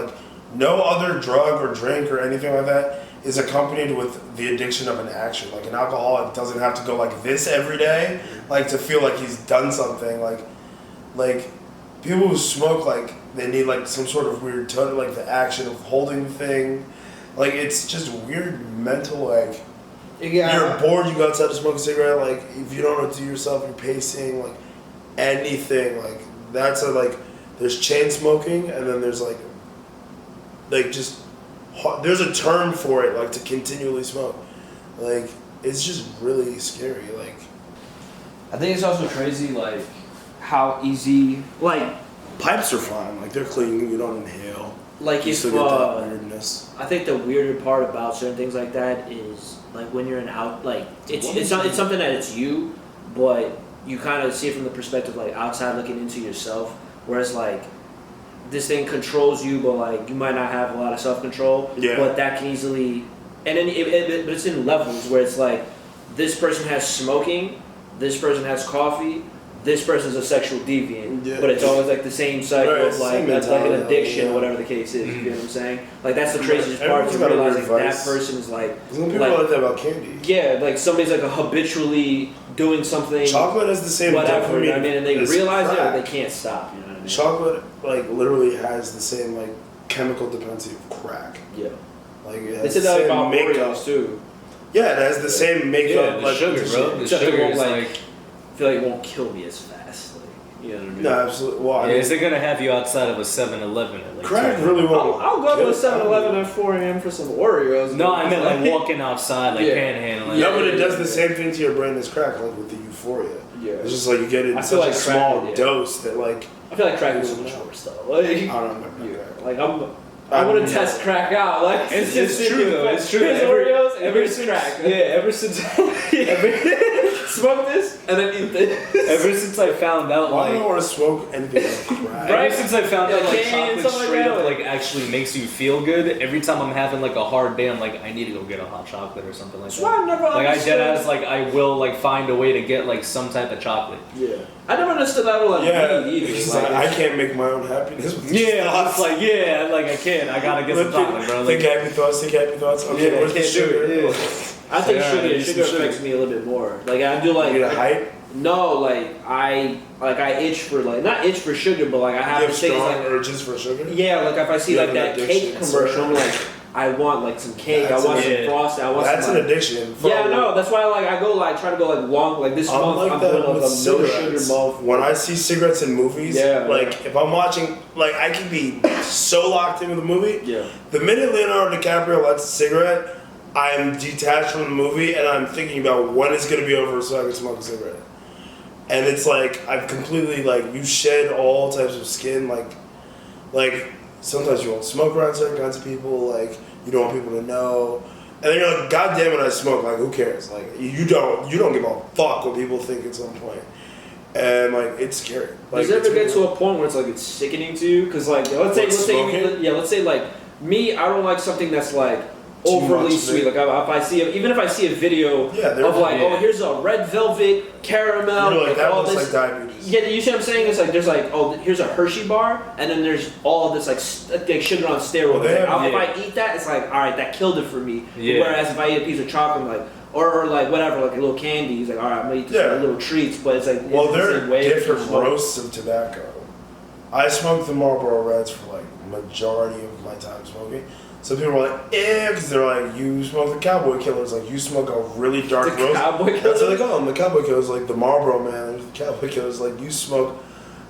No other drug or drink or anything like that is accompanied with the addiction of an action. An alcoholic doesn't have to go this every day, to feel he's done something. People who smoke, they need some sort of weird tone, the action of holding the thing. It's just weird mental, you're bored, you go outside to smoke a cigarette, if you don't know what to do yourself, you're pacing, anything, that's there's chain smoking, and then there's just, there's a term for it, to continually smoke. It's just really scary, I think it's also crazy, how easy, pipes are fine, they're clean, you don't inhale. You if still get that weirdness. I think the weirder part about certain things like that is when you're it's something that it's you, but you kind of see it from the perspective outside looking into yourself, whereas this thing controls you, but you might not have a lot of self-control. Yeah. But that can easily, and then but it's in levels where it's this person has smoking, this person has coffee, this person's a sexual deviant, but it's always the same cycle of that's an addiction, whatever the case is. You get what I'm saying? That's the craziest part to realizing that person is Isn't people like that about candy? Yeah, somebody's habitually doing something. Chocolate has the same whatever. dopamine I mean, and they realize it, crack. but they can't stop. You know what I mean? Chocolate literally has the same chemical dependency of crack. Yeah. It has They said the that same about makeup Oreos too. Yeah, it has the same makeup. the sugar, bro. The Except it sugar won't is I feel it won't kill me as fast. You know what I mean? No, absolutely. Well, is it gonna have you outside of a 7-Eleven at crack 10? really won't. I'll go to a 7-Eleven at 4 a.m. for some Oreos. No, I meant walking outside, panhandling. No, but it does the same thing to your brain as crack, with the euphoria. Yeah. It's just you get it in I feel such a small crack, dose that I feel crack is so much worse though. I don't know. I want to test crack out. It's true though. It's true. Here's Oreos and ever here's since, crack. ever since, Smoke this and then eat this. ever since I found out, I don't want to smoke anything like crack. Ever since I found out candy and chocolate stuff straight like up actually makes you feel good. Every time I'm having a hard day, I'm I need to go get a hot chocolate or something like that. I never I understood. deadass I will find a way to get some type of chocolate. Yeah. I never understood that with weed either. It's I can't make my own happiness. With Yeah, I was I can't. I gotta get some chocolate, bro. Think happy thoughts. Okay, where's the sugar? I think Yeah, sugar affects me a little bit more. Like I do like. You get a hype? No, like I itch for like not itch for sugar, but like I have You have things strong like urges for sugar? yeah, like if I see You like have an that addiction, cake commercial, I'm like I want like some cake, That's I want an- some frosting, I want That's some. an Like, addiction. yeah, no, that's why like I go like try to go like long like this I'm month like I'm that doing like with a no sugar cigarettes. month. When I see cigarettes in movies, Yeah. like if I'm watching, like I can be so locked into the movie. Yeah. The minute Leonardo DiCaprio lights a cigarette, I am detached from the movie and I'm thinking about when it's gonna be over so I can smoke a cigarette. And it's like I've completely like you shed all types of skin, like sometimes you won't smoke around certain kinds of people, like you don't want people to know. And then you're like, God damn it, I smoke. Like, who cares? Like, you don't give a fuck what people think at some point. And like, it's scary. Like, Does it ever get to a point where it's like it's sickening to you? Because like let's say like me, I don't like something that's like overly sweet. Like if I see even if I see a video of like oh here's a red velvet caramel, you're like that all looks this, like diabetes. Yeah, you see what I'm saying? It's like there's like oh here's a Hershey bar, and then there's all of this like sugar on steroids. Well, if I eat that, it's like all right, that killed it for me. Yeah. Whereas if I eat a piece of chocolate, like or like whatever, like a little candy, it's like all right, I'm gonna eat this little treats, but it's like well, it's there the same are way different roasts of tobacco. I smoked the Marlboro Reds for like majority of my time smoking. Some people are like, because they're like, you smoke the Cowboy Killers, like you smoke a really dark roast. Cowboy Killers? That's what they call them, the Cowboy Killers, like the Marlboro Man, there's the Cowboy Killers, like you smoke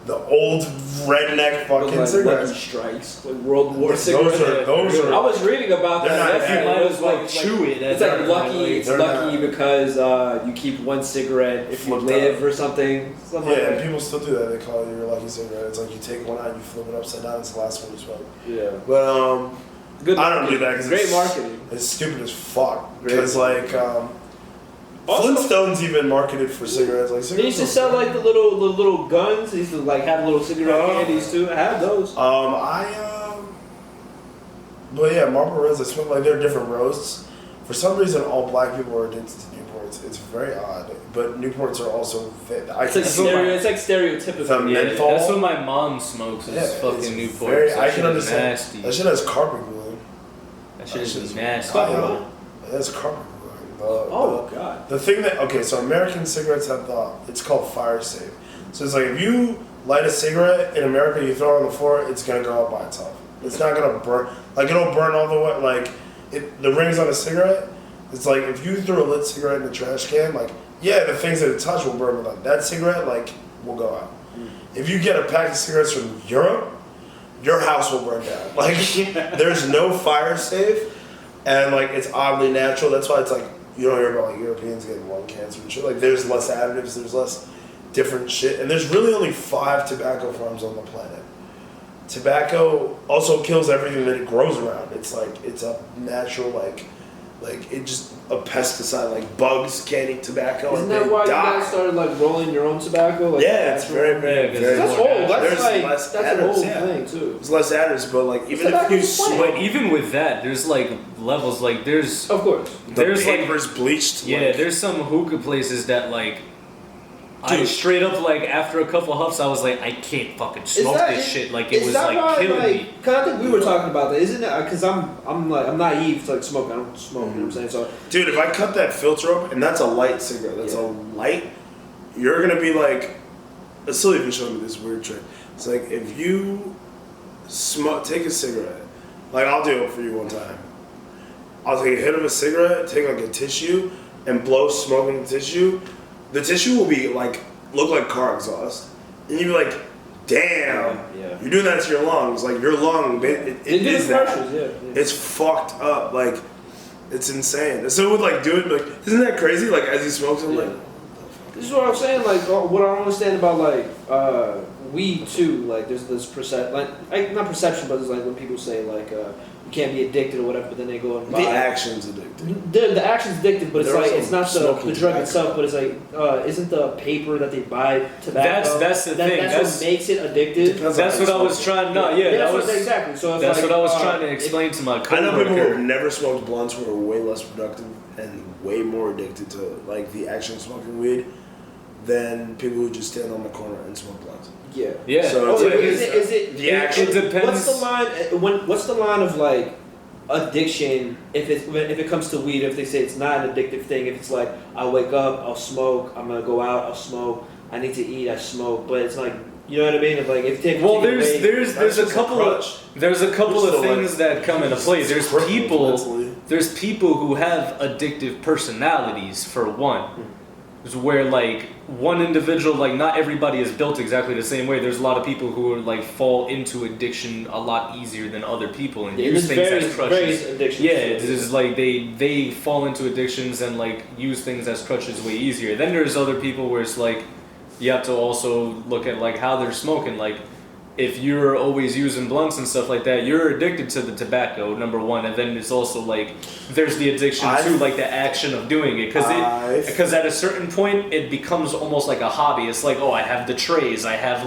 the old redneck fucking like cigarettes. Lucky Strikes, like World War cigarettes. Those are. I was reading about They're that. not bad. It was like chew it. It's like lucky. It's They're lucky not. because you keep one cigarette if you Flipped live up. or something. Something Yeah, like and that. people still do that. They call it your lucky cigarette. It's like you take one out, you flip it upside down. It's the last one you smoke. Yeah. But Good. I don't do that because Great marketing. It's stupid as fuck. Great. Because like Also- Flintstones even marketed for cigarettes. Like They used to cigarettes sell are- like the little guns. They used to like have little cigarette Oh. candies too. I have those. But yeah, Marlboro Reds. I smoke like they're different roasts. For some reason, all black people are addicted to Newports. It's very odd. But Newports are also fit. It's like stereotypical. The Yeah, menthol. that's what my mom smokes. Is Yeah, it's fucking Newport. very- That I shit can is understand. nasty. That shit has carpet glue. That shit is shit's nasty. wild. That's carpet glue. Oh god. The thing that so American cigarettes have it's called fire safe. So it's like if you light a cigarette in America, you throw it on the floor, it's gonna go out by itself. It's not gonna burn. Like it'll burn all the way. Like the rings on a cigarette. It's like if you threw a lit cigarette in the trash can, like yeah, the things that it touched will burn, but like that cigarette, like will go out. If you get a pack of cigarettes from Europe, your house will burn down. Like there's no fire safe, and like it's oddly natural. That's why it's like you don't hear about like Europeans getting lung cancer and shit. Like there's less additives, there's less different shit, and there's really only 5 tobacco farms on the planet. Tobacco also kills everything that it grows around. It's like it's a natural like it just a pesticide. Like bugs can't eat tobacco. Isn't and that they why die. you guys started like rolling your own tobacco? Like, Yeah, it's very, very, Yeah, very. That's more old. That's There's like less that's an additives, old yeah. thing too. There's less additives, but like even if tobacco you is plant. smoke, But even with that, there's like levels. Like there's Of course. there's the like paper's bleached. yeah, like, there's some hookah places that like. I straight up like after a couple huffs, I was like, I can't fucking smoke this shit. Like it was like killing me. Cause I think we were talking about that. Isn't it? Because I'm naive to like smoke. I don't smoke. You know what I'm saying? So dude, if I cut that filter up, and that's a light cigarette, that's a light, you're gonna be like, still even showing me this weird trick. It's like if you take a cigarette, like I'll do it for you one time. I'll take a hit of a cigarette, take like a tissue, and blow smoke in the tissue. The tissue will be like look like car exhaust, and you'd be like, "Damn, you're doing that to your lungs. Like your lung, it is that. It's fucked up. Like it's insane." And so would like do it. Like isn't that crazy? Like as he smokes, I'm like, this is what I'm saying. Like what I don't understand about like weed too. Like there's this like not perception, but it's like when people say like you can't be addicted or whatever, but then they go and buy. the action's addictive. The action's addictive, but it's They're like also it's not smoking the drug tobacco. itself, but it's like isn't the paper that they buy tobacco? That's the thing. That's what makes it addictive. That's what I was trying. No, yeah, that that's was exactly. So it's that's like, what I was trying to explain to my I know people who have coworker. never smoked blunts who are way less productive and way more addicted to like the action of smoking weed than people who just stand on the corner and smoke blunts. Yeah. Yeah. So Oh, it's like, is it the action. It depends. What's the line? What's the line of like addiction, if it comes to weed, if they say it's not an addictive thing, if it's like I wake up, I'll smoke, I'm gonna go out, I'll smoke, I need to eat, I smoke, but it's like, you know what I mean? If like if you take there's a couple of things that come into play. There's people who have addictive personalities for one. Where like one individual, like not everybody is built exactly the same way. There's a lot of people who are like fall into addiction a lot easier than other people and use things as crutches. Yeah, it's just like they fall into addictions and like use things as crutches way easier. Then there's other people where it's like you have to also look at like how they're smoking. Like if you're always using blunts and stuff like that, you're addicted to the tobacco, number one, and then it's also like there's the addiction to like the action of doing it, because at a certain point it becomes almost like a hobby. It's like, oh, I have the trays, I have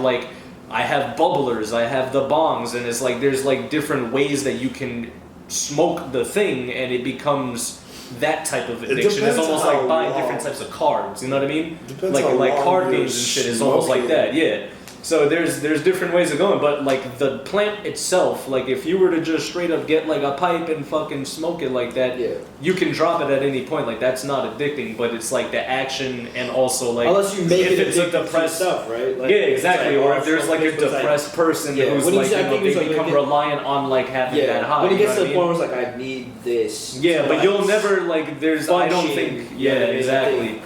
bubblers, I have the bongs, and it's like there's like different ways that you can smoke the thing, and it becomes that type of addiction. It's almost like buying different types of cards. You know what I mean? Like card games and shit is almost like that. Yeah. So there's different ways of going, but like the plant itself, like if you were to just straight up get like a pipe and fucking smoke it like that, you can drop it at any point. Like that's not addicting, but it's like the action and also like unless you make if it it's a depressed stuff, right? Like, yeah, exactly. Like, or if there's like a depressed person who's like they become reliant on like having that high. When it gets to the point where it's like I need this. Yeah, but you'll never like there's I don't think exactly.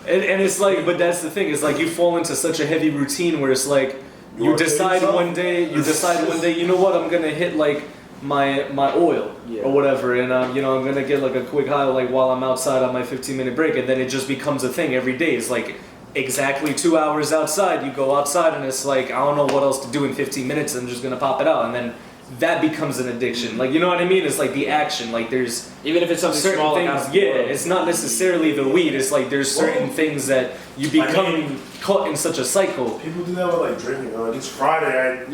And it's like, but that's the thing, is like you fall into such a heavy routine where it's like you decide one day, you know what, I'm gonna hit like my oil or whatever, and you know, I'm gonna get like a quick high like while I'm outside on my 15-minute break, and then it just becomes a thing every day. It's like exactly 2 hours outside, you go outside and it's like I don't know what else to do in 15 minutes, I'm just gonna pop it out, and then that becomes an addiction. Like, you know what I mean? It's like the action. Like there's even if it's something certain small, things. It's not necessarily the weed. It's like there's certain things that you become caught in such a cycle. People do that with like drinking. Like it's Friday, I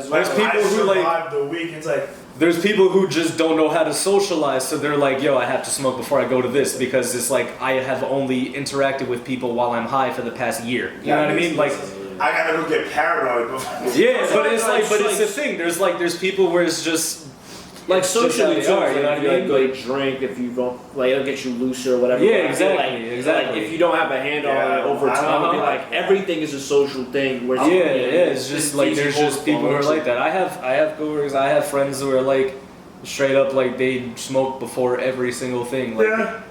There's people who like the week. It's like there's people who just don't know how to socialize, so they're like, yo, I have to smoke before I go to this, because it's like I have only interacted with people while I'm high for the past year. You know what I mean? Like I gotta go get paranoid before. Yeah, but it's the thing. There's people where it's just like socially too. You know what I mean? Like drink if you don't, like it'll get you looser or whatever. Yeah, exactly. Like if you don't have a handle on it over time, it'll be like everything is a social thing. Where it's just like there's just people who are like that. I have coworkers, I have friends who are like straight up like they smoke before every single thing. Like,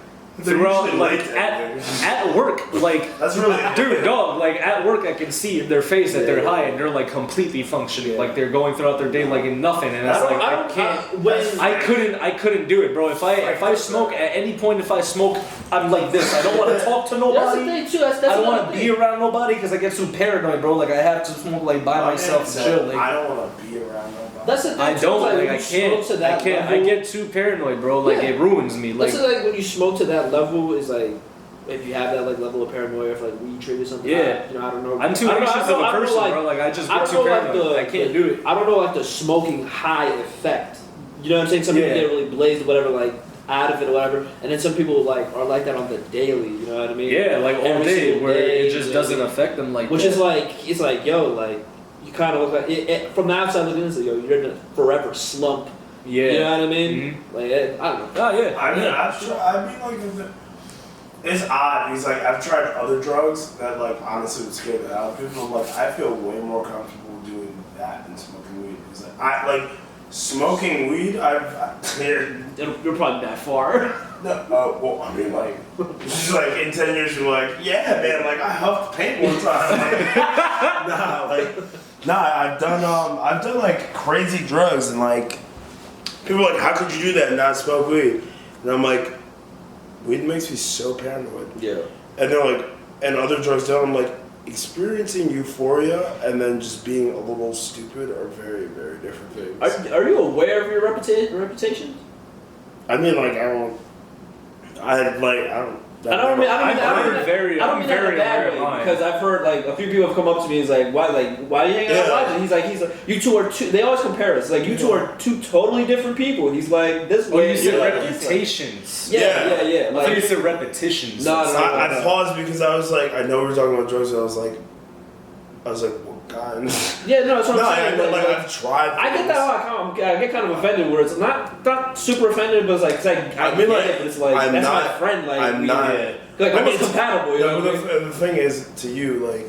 throughout, like at work, like that's really dude, dog, like at work I can see in their face that they're high and they're like completely functioning, like they're going throughout their day like in nothing, and it's like I couldn't do it, bro. If I smoke at any point, if I smoke, I'm like this. I don't want to talk to nobody. That's the thing too. That's I don't want to be around nobody because I get too paranoid, bro. Like I have to smoke like by myself and chill. Like I don't want to be around nobody. That's the thing. I don't like I can't. I get too paranoid, bro. Like it ruins me. Like that's like when you smoke to that level is like if you have that like level of paranoia for like weed trip or something. Yeah. You know, I don't know. I'm too anxious of a person, bro. Like I just get too paranoid. I can't do it. I don't know like the smoking high effect. You know what I'm saying? Some people get really blazed or whatever, like out of it or whatever, and then some people like are like that on the daily. You know what I mean? Yeah, like all day, where it just doesn't affect them like. Which is like it's like yo like. You kind of look like it, from the outside looking in, it's like, yo, you're in a forever slump. Yeah, you know what I mean. Mm-hmm. Like I don't know. Oh yeah. I mean, like it's odd. He's like I've tried other drugs that like honestly would scare the hell out of people. I'm like I feel way more comfortable doing that than smoking weed. Because like smoking weed, You're probably that far. No, well, I mean, like, just like in 10 years, you're like, yeah, man, like I huffed paint one time. I've done like crazy drugs, and like people are like, how could you do that and not smoke weed? And I'm like, weed makes me so paranoid. Yeah. And they're like, and other drugs don't. I'm like, experiencing euphoria and then just being a little stupid are very, very different things. Are you aware of your reputation? I mean, like, I don't mean that in a bad way, because I've heard like a few people have come up to me and is like, why are you hanging out with Elijah? He's like, you two are two. They always compare us. Like you two are two totally different people. He's like this way. You said reputations. Yeah. Like you said repetitions. No. I paused because I was like, I know we were talking about drugs. And I was like, kind. Yeah, no, that's what I'm saying. I've tried. I get that a lot. I get kind of offended where it's not super offended, but it's like I mean, like, it, but it's like I'm that's not, my friend. Like I'm not. Like it's compatible. You know. The thing is, to you, like,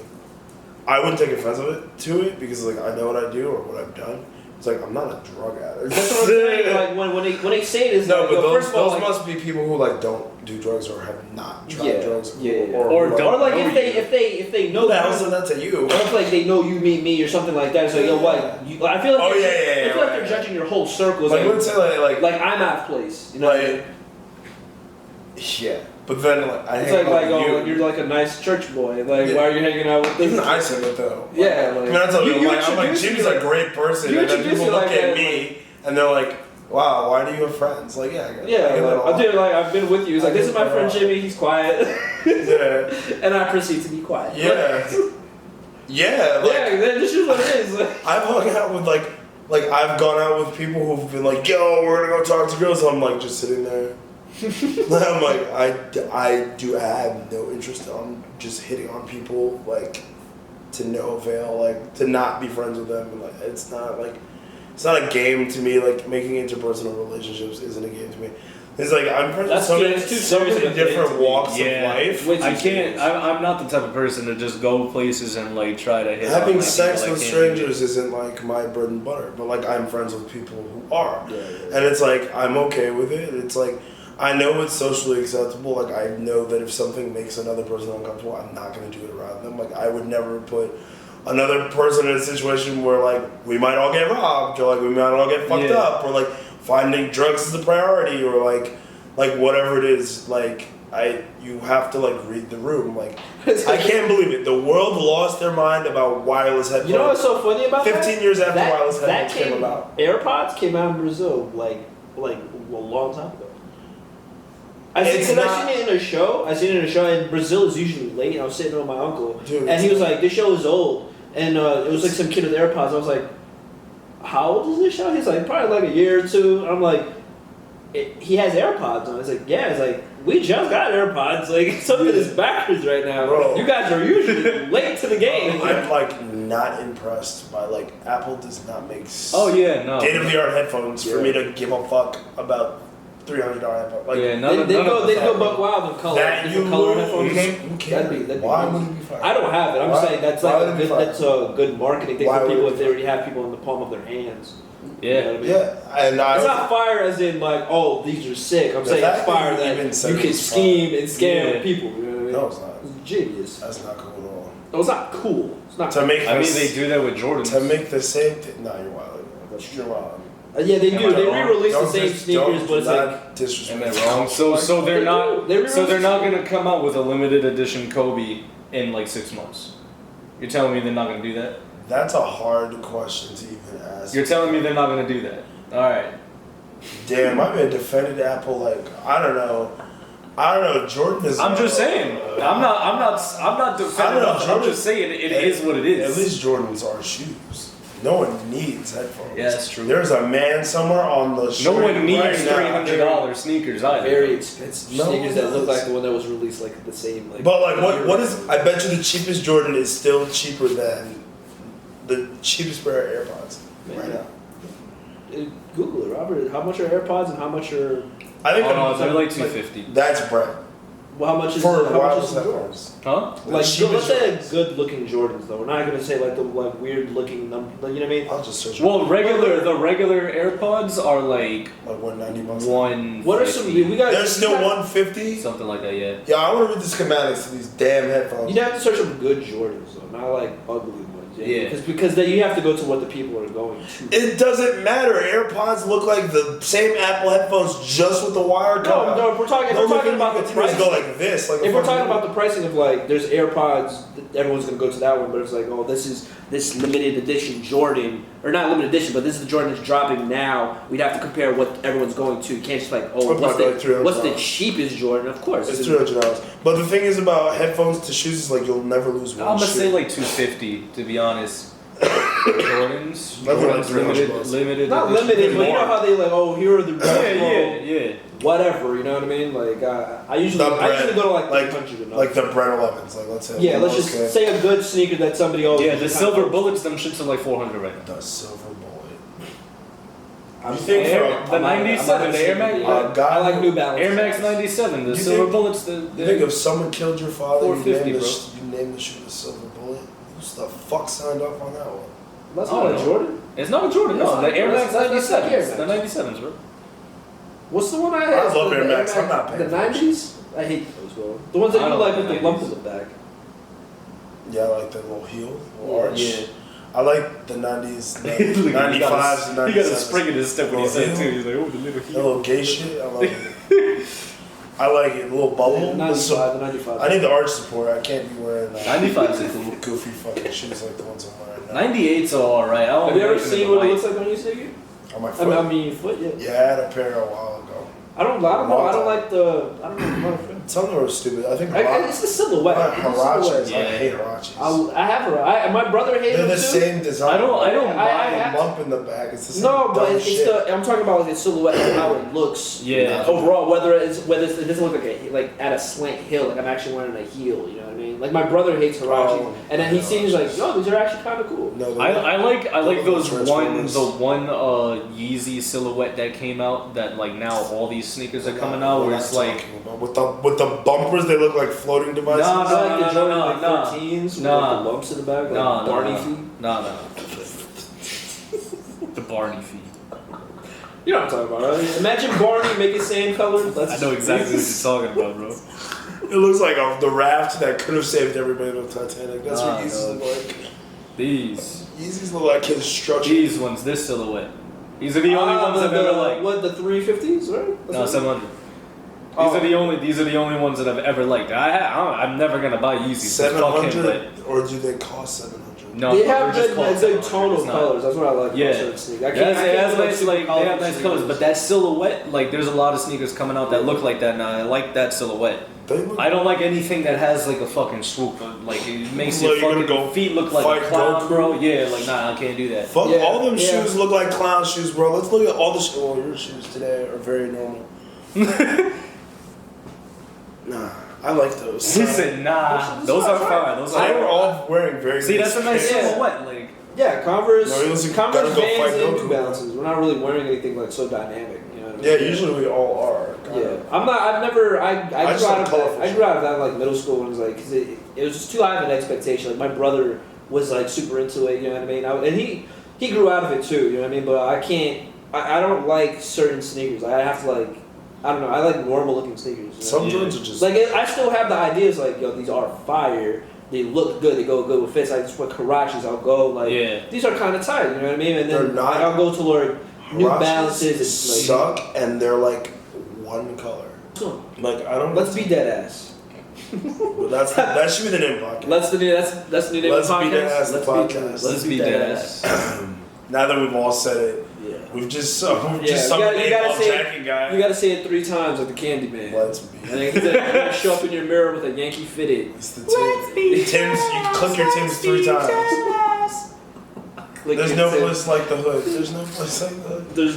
I wouldn't take offense to it because like I know what I do or what I've done. It's like I'm not a drug addict. That's what I'm saying. Like when they say this, no, like, but first of all, those like, must be people who like don't do drugs or have not tried drugs. Or like if they know who the hell said that to you? Or if like they know you meet me or something like that. So yo, what? I feel like I feel like they're judging your whole circle. Like, I would say like I'm out of place. You know. Like, yeah, but then like it's like you're like a nice church boy. Like why are you hanging out with this? Even I said it though. Yeah, like, I mean, I tell you, I'm like Jimmy's a great person, and then people look at me and they're like, "Wow, why do you have friends?" Like, I've been with you. It's like this is my friend Jimmy. He's quiet. Yeah, and I proceed to be quiet. Yeah, yeah. This is what it is. I've hung out with like I've gone out with people who've been like, "Yo, we're gonna go talk to girls." So I'm like just sitting there. I'm like I have no interest on just hitting on people like to no avail, like to not be friends with them. And, like it's not a game to me. Like making interpersonal relationships isn't a game to me. It's like I'm friends with so many different walks of life. I'm not the type of person to just go places and like try to hit. Having sex with strangers isn't like my bread and butter, but like I'm friends with people who are, and it's like I'm okay with it. It's like I know it's socially acceptable. Like I know that if something makes another person uncomfortable, I'm not going to do it around them. Like I would never put another person in a situation where like we might all get robbed or like we might all get fucked up or like finding drugs is a priority or like whatever it is. Like you have to like read the room. Like I can't believe it. The world lost their mind about wireless headphones. You know what's so funny about 15 years after wireless headphones came about. AirPods came out in Brazil like a long time ago. I seen it in a show. And Brazil is usually late. I was sitting with my uncle, and he was like, "This show is old," and it was like some kid with AirPods. I was like, "How old is this show?" He's like, "Probably like a year or two." And I'm like, "He has AirPods on." It's like, "Yeah." It's like, "We just got AirPods. Like something is backwards right now. Bro. You guys are usually late to the game." I'm like not impressed by like Apple does not make state-of-the-art headphones for me to give a fuck about. $300 headphones. Like, they go buck wild in color. Color headphones. Why would it be fire? I don't have it. I'm saying that's like that's a good marketing thing for people if they already have people in the palm of their hands. Yeah, you know what I mean? Yeah, and it's not fire as in like, oh, these are sick. I'm saying it's fire that you can scheme and scam people. You know what I mean? No, it's not. It's genius. That's not cool at all. No, it's not cool. It's not. They do that with Jordans. To make the same thing. No, you're wild. You're wild. Yeah, they do. They re-release the same sneakers, but it's like wrong. So they're not gonna come out with a limited edition Kobe in like 6 months. You're telling me they're not gonna do that? That's a hard question to even ask. You're telling me they're not gonna do that? All right. Damn, I've been defending Apple like I don't know. Jordan is. I'm just saying. I'm not defending. I'm just saying it is what it is. At least Jordans are shoes. No one needs headphones. Yeah, that's true. There's a man somewhere on the street. No one needs $300 sneakers either. Very expensive sneakers that look like the one that was released like the same. Like, but like, what is? I bet you the cheapest Jordan is still cheaper than the cheapest pair of AirPods right now. Google it, Robert. How much are AirPods and how much are? I think they're like $250. That's Brett. Well, how much is wireless headphones? Huh? Like, let's say good-looking Jordans, though. We're not gonna say like the weird-looking, you know what I mean? I'll just search. Well, the regular AirPods are like $190. What are some? We got. They're still $150. Something like that, yeah. Yeah, I want to read the schematics of these damn headphones. You'd have to search up good Jordans, though, not like ugly ones. Yeah. Because then you have to go to what the people are going to. It doesn't matter. AirPods look like the same Apple headphones, just with the wire cut. No, if we're talking about the pricing. Go like this. Like if we're talking about the pricing of like, there's AirPods, everyone's gonna go to that one, but it's like, oh, this is this limited edition Jordan, or not limited edition, but this is the Jordan that's dropping now. We'd have to compare what everyone's going to. You can't just like, oh, what's the cheapest Jordan? Of course, it's $300. But the thing is about headphones to shoes is like you'll never lose one. I'm gonna say like $250 to be honest. Jordans. Nothing like Jordans limited. Not edition. limited, but you know how they like, oh, here are the Yeah. whatever, you know what I mean? Like, I usually go to like 300 and up. like the Bread 11s. Like, let's say. Yeah, let's just say a good sneaker that somebody owns. Yeah, the silver bullets, them shits are like 400 right now. The silver bullet. I'm You think the 97, the Air Max. I like New Balance. Air Max 97, the silver bullets. You think if someone killed your father, you 450, name the shoe the silver bullet? Who's the fuck signed up on that one? That's not a Jordan. It's not a Jordan. No, the Air Max That's not 97s. Air The Max. 97s, bro. What's the one I I had? love Air The Max. I'm not paying The for it. 90s? I hate those, bro. The ones that I you don't like like with the the lump 90s. in the back. Yeah, I like the little heel, little arch. Yeah. I like the 90s, the Look at him, 95s, and 97s. He got a spring in his step when he said it Heel. too. He's like, oh, the little The heel. little gay shit. I love it. I like it. A little bubble. The 95, the 95. I need the arch support. I can't be wearing 95s are cool. goofy fucking shoes like the ones I'm wearing now. 98s are alright. Have you ever seen what it looks like when you sneak it? On my foot. I mean, your foot, yeah. Yeah, I had a pair a while ago. I don't know. I don't like the. I don't know. Some of them are stupid. I think It's the silhouette. It's the Hirachis. silhouette. Yeah. I hate Hirachis. I have her. My brother hated They're them the too. same design. I don't I The lump in the back. It's the same No, but dumb it's shit. the. I'm talking about like the silhouette and how it looks. Yeah. Overall, whether it doesn't look like at a slant heel, like I'm actually wearing a heel. You know what I mean? Like my brother hates Hirachis, Oh, and then he seems like, yo, these are actually kind of cool. No, I like those Transformers. the one Yeezy silhouette that came out that like now all these sneakers are coming out where it's like with the bumpers, they look like floating devices. No, It's like the Jordan no, like no. 13s with No. like the lumps in the back, like No, Barney feet. No. The Barney feet. You know what I'm talking about, right? Imagine Barney make it same color. I know exactly what you're talking about, bro. It looks like the raft that could have saved everybody on Titanic. That's what Yeezys look like. These Yeezys look like construction. These ones, this silhouette. These are the only ones I've ever liked. What, the 350s, right? No, 700. These are the only ones that I've ever liked. I'm never gonna buy Yeezys. Fuck him, 700, or do they cost 700? No, They they're have just good, called good 700. tonal It's not- colors. That's what I like. Yeah. about certain sneakers. I It can't has do, nice, super like, they have colorful nice colors, but that silhouette, like, there's a lot of sneakers coming out that look like that now. I like that silhouette. They look I don't like anything that has like a fucking swoop. Like it makes your Like, you're fucking gonna go feet look like fight a clown, Goku? bro. Yeah, like nah, I can't do that. Fuck, Yeah, all them yeah. shoes look like clown shoes, bro. Let's look at all the shoes. Well, your shoes today are very normal. Nah, I like those. He said nah, those are fine. Those They were are. all wearing very See, that's a nice Yeah. silhouette. Like Yeah, Converse, No, listen, Converse gotta go Vans fight and Goku, New Balances. We're not really wearing anything like so dynamic. You know what I mean? Yeah, usually we all are. Yeah, I'm not. I've never. I just grew out like of colorful that. I grew out of that like middle school when it was like because it was just too high of an expectation. Like my brother was like super into it. You know what I mean? And he grew out of it too. You know what I mean? But I can't. I don't like certain sneakers. I have to like. I don't know. I like normal looking sneakers. You know? Some Jordans are just Like I still have the ideas like yo these are fire. They look good. They go good with fits. I just wear Hirachis. I'll go like these are kind of tight. You know what I mean? And then They're not- like, I'll go to like New Hirachis Balances. And, like, suck, and they're like one color. Like I don't. let's be Deadass. But that should be the name of the podcast. That's the name Let's of the be podcast. Deadass, the podcast. let's be Deadass. Now that we've all said it, Yeah. we've just Yeah, some you gotta eight-ball say it. jacking guy. You gotta say it 3 times like the Candy Man. Let's be. And then you're gonna show up in your mirror with a Yankee fitted. It's the Tim's. You click your Tim's 3 times. Click There's your no Tim. place like the hood. There's no place like the hood. There's